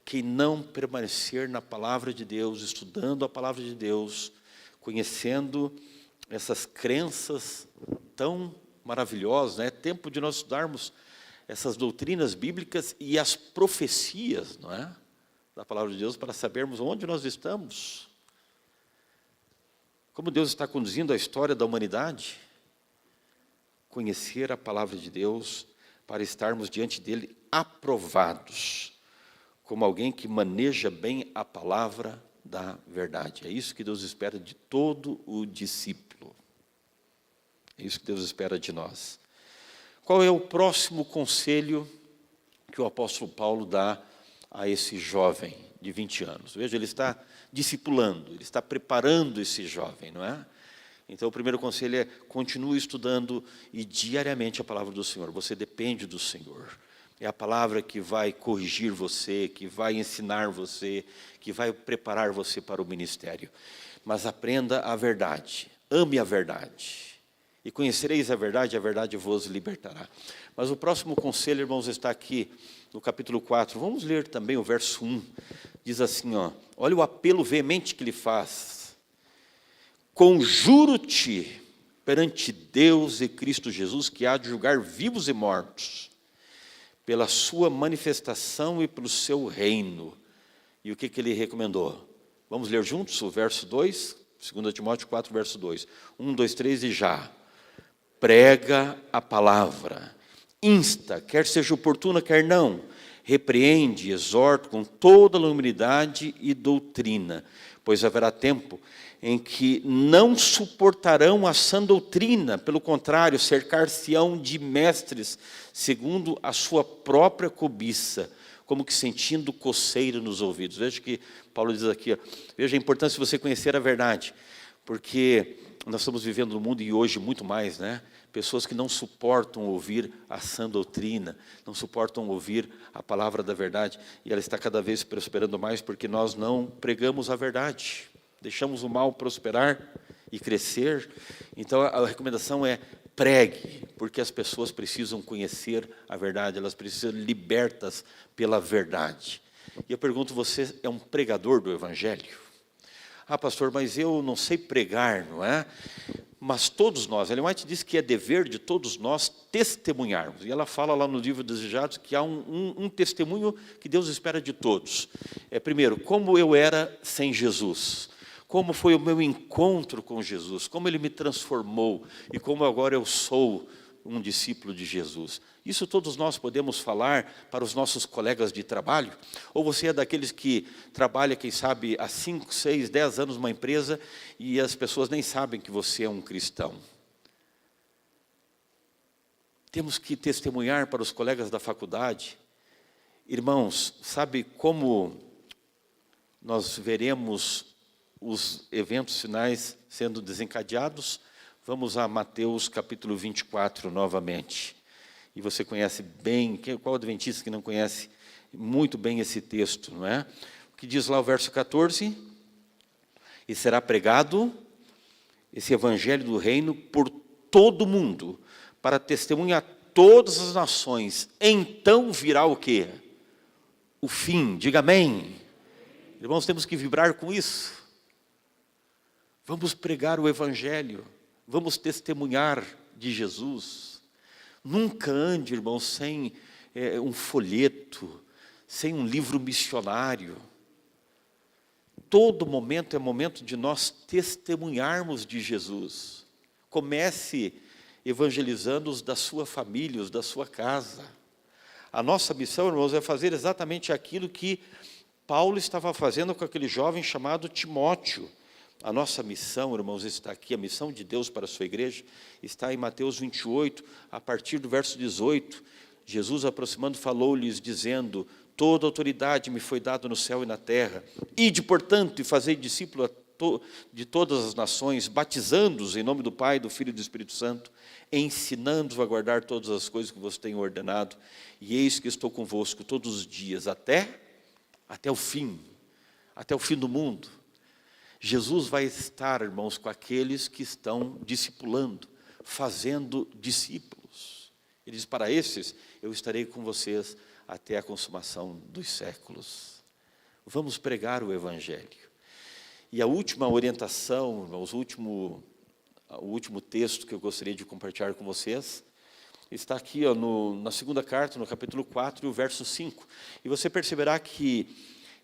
Quem não permanecer na palavra de Deus, estudando a palavra de Deus, conhecendo essas crenças tão maravilhosas, é tempo de nós estudarmos essas doutrinas bíblicas e as profecias, não é? Da palavra de Deus, para sabermos onde nós estamos. Como Deus está conduzindo a história da humanidade. Conhecer a palavra de Deus para estarmos diante dele aprovados, como alguém que maneja bem a palavra da verdade. É isso que Deus espera de todo o discípulo. É isso que Deus espera de nós. Qual é o próximo conselho que o apóstolo Paulo dá a esse jovem de 20 anos? Veja, ele está discipulando, ele está preparando esse jovem, não é? Então, o primeiro conselho é: continue estudando e diariamente a palavra do Senhor. Você depende do Senhor. É a palavra que vai corrigir você, que vai ensinar você, que vai preparar você para o ministério. Mas aprenda a verdade, ame a verdade. E conhecereis a verdade vos libertará. Mas o próximo conselho, irmãos, está aqui no capítulo 4. Vamos ler também o verso 1. Diz assim, ó, olha o apelo veemente que ele faz. Conjuro-te perante Deus e Cristo Jesus, que há de julgar vivos e mortos, pela sua manifestação e pelo seu reino. E o que ele recomendou? Vamos ler juntos o verso 2, 2 Timóteo 4, verso 2. 1, 2, 3 e já. Prega a palavra, insta, quer seja oportuna, quer não, repreende, exorta com toda humildade e doutrina, pois haverá tempo em que não suportarão a sã doutrina, pelo contrário, cercar-se-ão de mestres, segundo a sua própria cobiça, como que sentindo coceira nos ouvidos. Veja que Paulo diz aqui, ó, veja a importância de você conhecer a verdade, porque nós estamos vivendo no mundo, e hoje muito mais, né? Pessoas que não suportam ouvir a sã doutrina, não suportam ouvir a palavra da verdade, e ela está cada vez prosperando mais, porque nós não pregamos a verdade. Deixamos o mal prosperar e crescer. Então, a recomendação é: pregue, porque as pessoas precisam conhecer a verdade, elas precisam ser libertas pela verdade. E eu pergunto, você é um pregador do Evangelho? Ah, pastor, mas eu não sei pregar, não é? Mas todos nós, Ellen White diz que é dever de todos nós testemunharmos. E ela fala lá no livro Desejados que há um testemunho que Deus espera de todos. Primeiro, como eu era sem Jesus. Como foi o meu encontro com Jesus, como Ele me transformou e como agora eu sou um discípulo de Jesus. Isso todos nós podemos falar para os nossos colegas de trabalho? Ou você é daqueles que trabalha, quem sabe, há 5, 6, 10 anos numa empresa e as pessoas nem sabem que você é um cristão? Temos que testemunhar para os colegas da faculdade. Irmãos, sabe como nós veremos os eventos finais sendo desencadeados? Vamos a Mateus capítulo 24 novamente. E você conhece bem, qual adventista que não conhece muito bem esse texto, não é? O que diz lá o verso 14? E será pregado esse evangelho do reino por todo o mundo, para testemunhar a todas as nações. Então virá o quê? O fim. Diga amém. Irmãos, temos que vibrar com isso. Vamos pregar o evangelho, vamos testemunhar de Jesus. Nunca ande, irmão, sem um folheto, sem um livro missionário. Todo momento é momento de nós testemunharmos de Jesus. Comece evangelizando os da sua família, os da sua casa. A nossa missão, irmãos, é fazer exatamente aquilo que Paulo estava fazendo com aquele jovem chamado Timóteo. A nossa missão, irmãos, está aqui, a missão de Deus para a sua igreja, está em Mateus 28, a partir do verso 18. Jesus, aproximando, falou-lhes, dizendo: toda autoridade me foi dada no céu e na terra. Ide, portanto, e fazei discípulos a de todas as nações, batizando-os em nome do Pai, do Filho e do Espírito Santo, ensinando-os a guardar todas as coisas que você tem ordenado, e eis que estou convosco todos os dias, até o fim do mundo. Jesus vai estar, irmãos, com aqueles que estão discipulando, fazendo discípulos. Ele diz, para esses, eu estarei com vocês até a consumação dos séculos. Vamos pregar o Evangelho. E a última orientação, irmãos, o último texto que eu gostaria de compartilhar com vocês, está aqui ó, na segunda carta, no capítulo 4, e o verso 5. E você perceberá que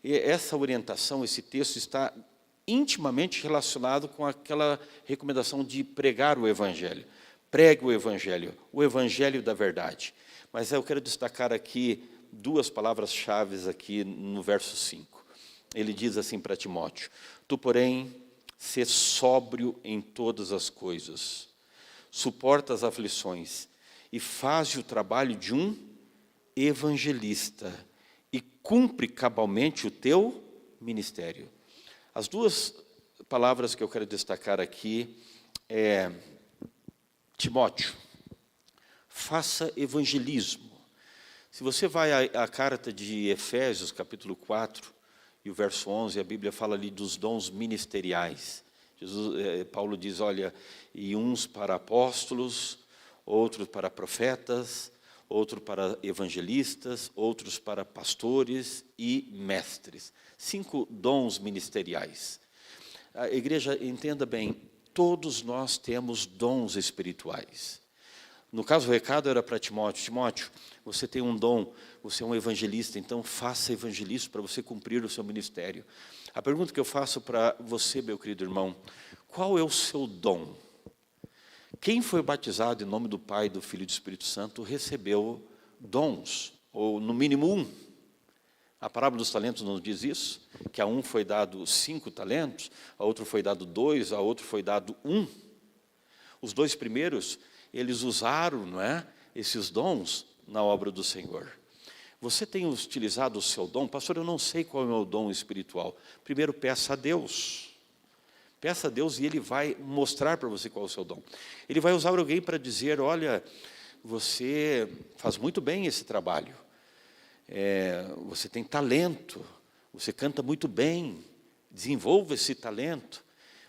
essa orientação, esse texto, está intimamente relacionado com aquela recomendação de pregar o Evangelho. Pregue o Evangelho da verdade. Mas eu quero destacar aqui duas palavras-chave aqui no verso 5. Ele diz assim para Timóteo, tu, porém, sê sóbrio em todas as coisas, suporta as aflições e faz o trabalho de um evangelista e cumpre cabalmente o teu ministério. As duas palavras que eu quero destacar aqui é Timóteo, faça evangelismo. Se você vai à carta de Efésios, capítulo 4, e o verso 11, a Bíblia fala ali dos dons ministeriais. Paulo diz, olha, e uns para apóstolos, outros para profetas, outros para evangelistas, outros para pastores e mestres. 5 dons ministeriais. A igreja, entenda bem, todos nós temos dons espirituais. No caso, o recado era para Timóteo. Timóteo, você tem um dom, você é um evangelista, então faça evangelismo para você cumprir o seu ministério. A pergunta que eu faço para você, meu querido irmão, qual é o seu dom? Quem foi batizado em nome do Pai, do Filho e do Espírito Santo recebeu dons, ou no mínimo um. A parábola dos talentos nos diz isso, que a um foi dado 5 talentos, a outro foi dado 2, a outro foi dado 1. Os 2 primeiros, eles usaram, não é, esses dons na obra do Senhor. Você tem utilizado o seu dom? Pastor, eu não sei qual é o meu dom espiritual. Primeiro, peça a Deus. Peça a Deus e Ele vai mostrar para você qual é o seu dom. Ele vai usar alguém para dizer, olha, você faz muito bem esse trabalho. Você tem talento, você canta muito bem, desenvolva esse talento.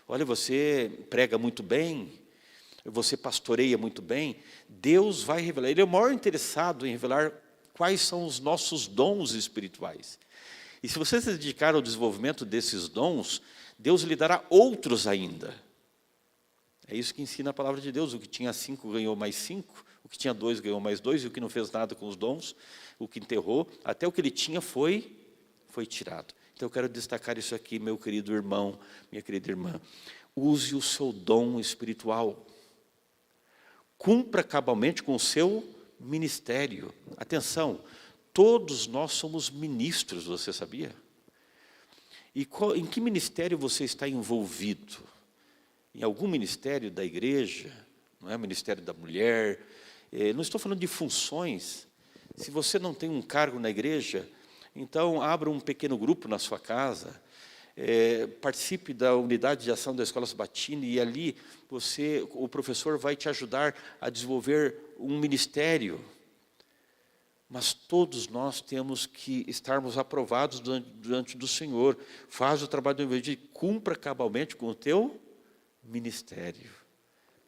Olha, você prega muito bem, você pastoreia muito bem. Deus vai revelar, Ele é o maior interessado em revelar quais são os nossos dons espirituais. E se você se dedicar ao desenvolvimento desses dons, Deus lhe dará outros ainda. É isso que ensina a palavra de Deus. O que tinha 5 ganhou mais 5, o que tinha 2 ganhou mais 2, e o que não fez nada com os dons, o que enterrou, até o que ele tinha foi tirado. Então eu quero destacar isso aqui, meu querido irmão, minha querida irmã. Use o seu dom espiritual. Cumpra cabalmente com o seu ministério. Atenção, todos nós somos ministros, você sabia? E em que ministério você está envolvido? Em algum ministério da igreja? Não é? Ministério da mulher? Não estou falando de funções. Se você não tem um cargo na igreja, então abra um pequeno grupo na sua casa, participe da unidade de ação da Escola Sabatina e ali o professor vai te ajudar a desenvolver um ministério. Mas todos nós temos que estarmos aprovados diante do Senhor. Faz o trabalho do evangelho e cumpra cabalmente com o teu ministério.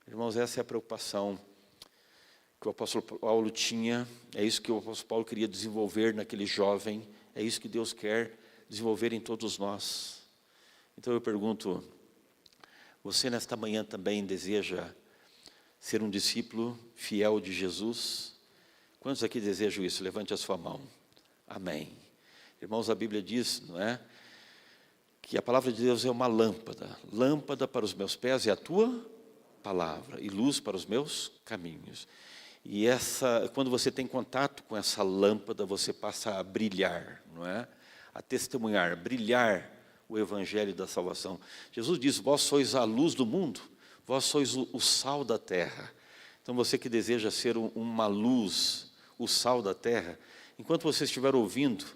Irmãos, essa é a preocupação que o apóstolo Paulo tinha, é isso que o apóstolo Paulo queria desenvolver naquele jovem, é isso que Deus quer desenvolver em todos nós. Então eu pergunto, você nesta manhã também deseja ser um discípulo fiel de Jesus? Quantos aqui desejam isso? Levante a sua mão. Amém. Irmãos, a Bíblia diz, não é? Que a palavra de Deus é uma lâmpada. Lâmpada para os meus pés é a tua palavra e luz para os meus caminhos. E quando você tem contato com essa lâmpada, você passa a brilhar, não é? A testemunhar, brilhar o evangelho da salvação. Jesus diz, vós sois a luz do mundo, vós sois o sal da terra. Então você que deseja ser uma luz, o sal da terra, enquanto você estiver ouvindo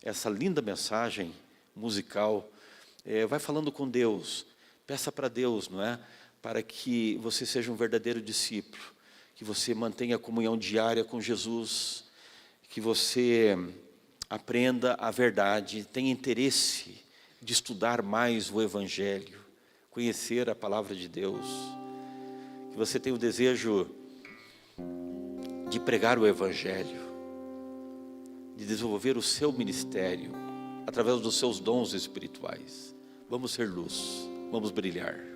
essa linda mensagem musical, vai falando com Deus, peça para Deus, não é? Para que você seja um verdadeiro discípulo, que você mantenha a comunhão diária com Jesus, que você aprenda a verdade, tenha interesse de estudar mais o Evangelho, conhecer a palavra de Deus, que você tenha o desejo de pregar o Evangelho, de desenvolver o seu ministério através dos seus dons espirituais. Vamos ser luz, vamos brilhar.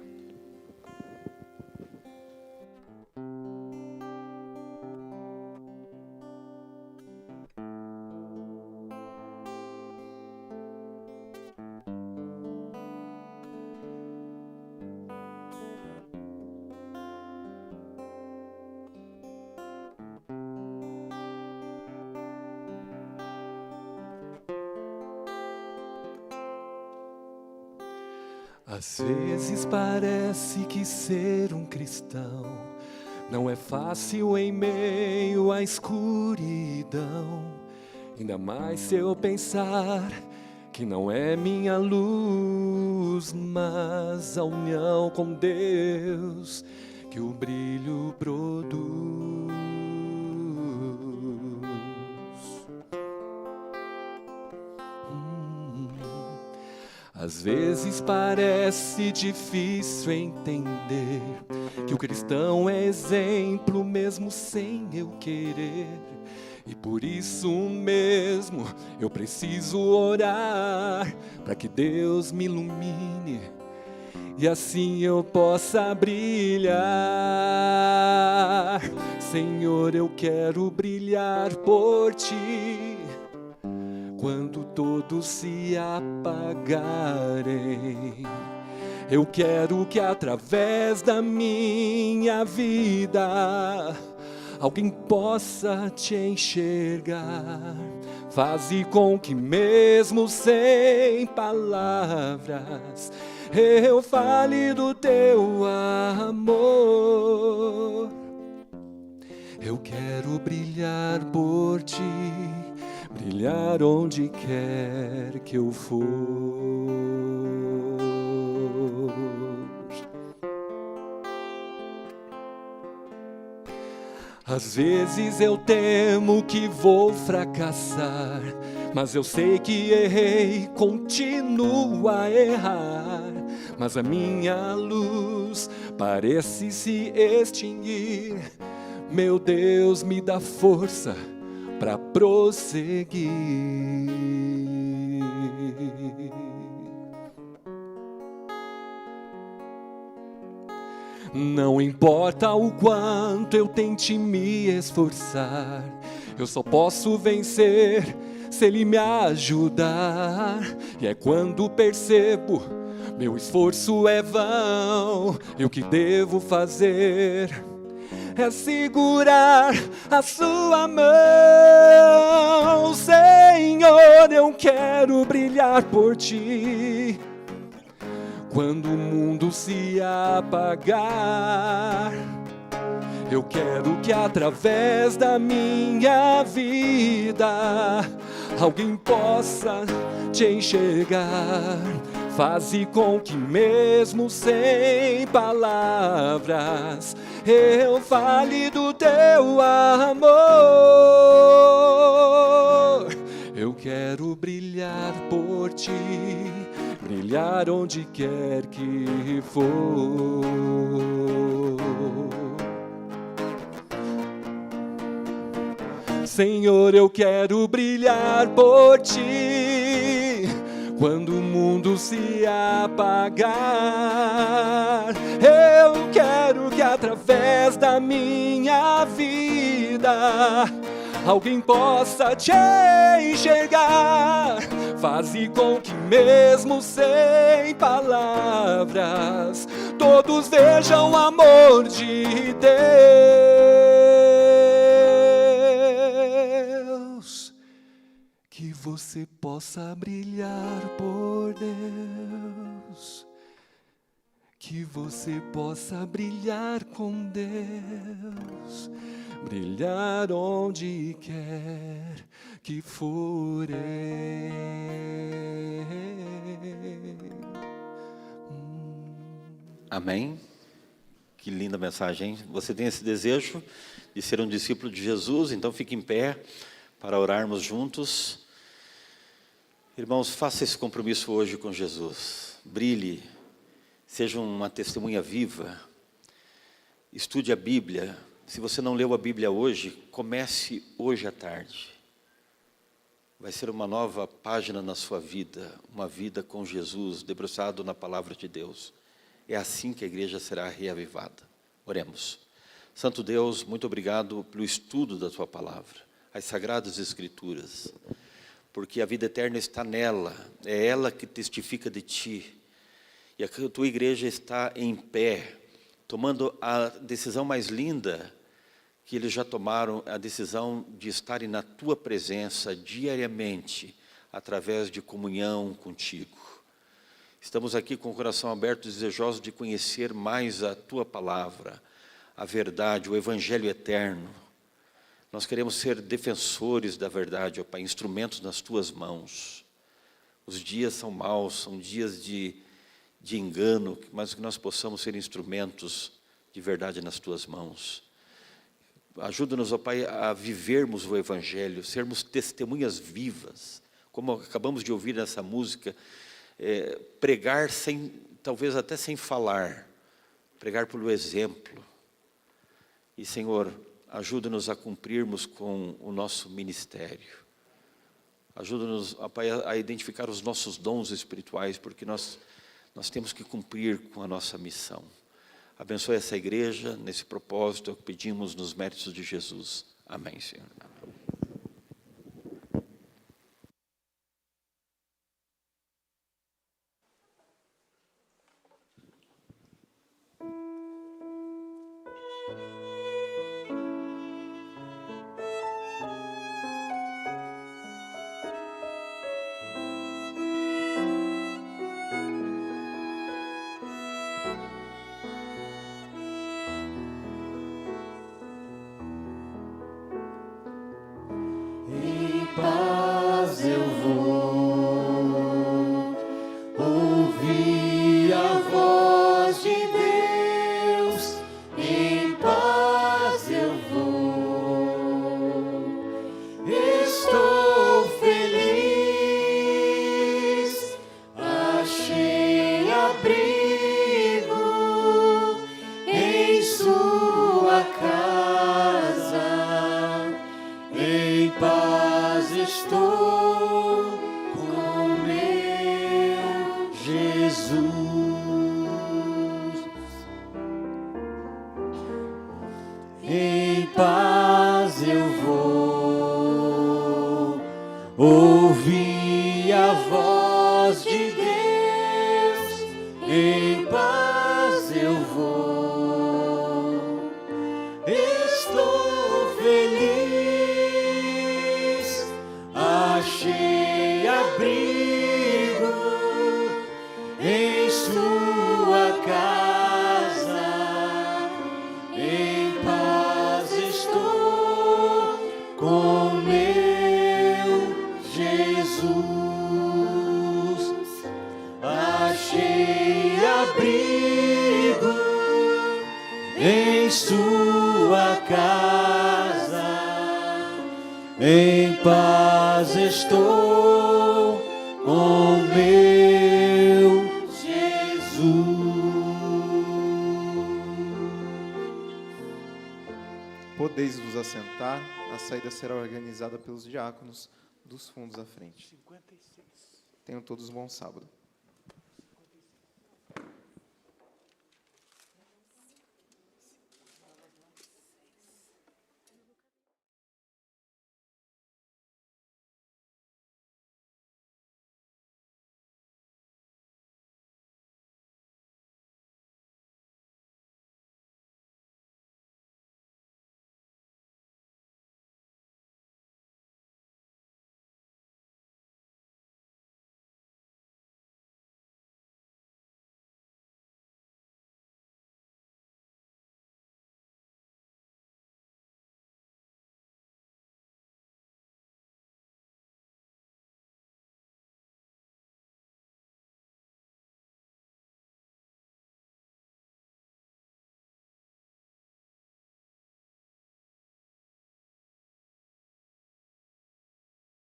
Às vezes parece que ser um cristão não é fácil em meio à escuridão. Ainda mais se eu pensar que não é minha luz, mas a união com Deus que o brilho produz. Às vezes parece difícil entender que o cristão é exemplo mesmo sem eu querer. E por isso mesmo eu preciso orar para que Deus me ilumine e assim eu possa brilhar. Senhor, eu quero brilhar por Ti. Quando todos se apagarem, eu quero que através da minha vida alguém possa Te enxergar. Faze com que mesmo sem palavras eu fale do Teu amor. Eu quero brilhar por Ti, brilhar onde quer que eu for. Às vezes eu temo que vou fracassar, mas eu sei que errei, continuo a errar. Mas a minha luz parece se extinguir. Meu Deus, me dá força para prosseguir. Não importa o quanto eu tente me esforçar, eu só posso vencer se Ele me ajudar. E é quando percebo meu esforço é vão, e o que devo fazer é segurar a Sua mão. Senhor, eu quero brilhar por Ti. Quando o mundo se apagar, eu quero que através da minha vida alguém possa Te enxergar. Faze com que mesmo sem palavras eu fale do Teu amor. Eu quero brilhar por Ti, brilhar onde quer que for. Senhor, eu quero brilhar por Ti. Quando o mundo se apagar, eu quero que através da minha vida alguém possa Te enxergar. Faze com que mesmo sem palavras todos vejam o amor de Deus. Que você possa brilhar por Deus, que você possa brilhar com Deus, brilhar onde quer que for. Amém? Que linda mensagem, hein? Você tem esse desejo de ser um discípulo de Jesus? Então fique em pé para orarmos juntos. Irmãos, faça esse compromisso hoje com Jesus. Brilhe, seja uma testemunha viva. Estude a Bíblia. Se você não leu a Bíblia hoje, comece hoje à tarde. Vai ser uma nova página na sua vida, uma vida com Jesus, debruçado na palavra de Deus. É assim que a igreja será reavivada. Oremos. Santo Deus, muito obrigado pelo estudo da tua palavra, as sagradas escrituras, porque a vida eterna está nela, é ela que testifica de ti. E a tua igreja está em pé, tomando a decisão mais linda que eles já tomaram, a decisão de estarem na tua presença diariamente, através de comunhão contigo. Estamos aqui com o coração aberto, desejosos de conhecer mais a tua palavra, a verdade, o evangelho eterno. Nós queremos ser defensores da verdade, ó Pai, instrumentos nas tuas mãos. Os dias são maus, são dias de engano, mas que nós possamos ser instrumentos de verdade nas tuas mãos. Ajuda-nos, ó Pai, a vivermos o evangelho, sermos testemunhas vivas, como acabamos de ouvir nessa música, pregar sem, talvez até sem falar, pregar pelo exemplo. E, Senhor, ajuda-nos a cumprirmos com o nosso ministério. Ajuda-nos, Pai, a identificar os nossos dons espirituais, porque nós temos que cumprir com a nossa missão. Abençoe essa igreja nesse propósito, é o que pedimos nos méritos de Jesus. Amém, Senhor. Em paz eu vou ouvir a voz de Deus. Em paz eu vou. Estou feliz, achei abrigo em sua casa. Em paz estou com meu Jesus. Em paz eu vou ouvir a voz de Deus. Em paz eu vou. Estou feliz, achei abrigo em sua casa. Em paz estou com meu Jesus. Achei abrigo em sua casa. Em paz estou com meu Jesus. Podeis vos assentar, a saída será organizada pelos diáconos dos fundos à frente. Tenham todos um bom sábado.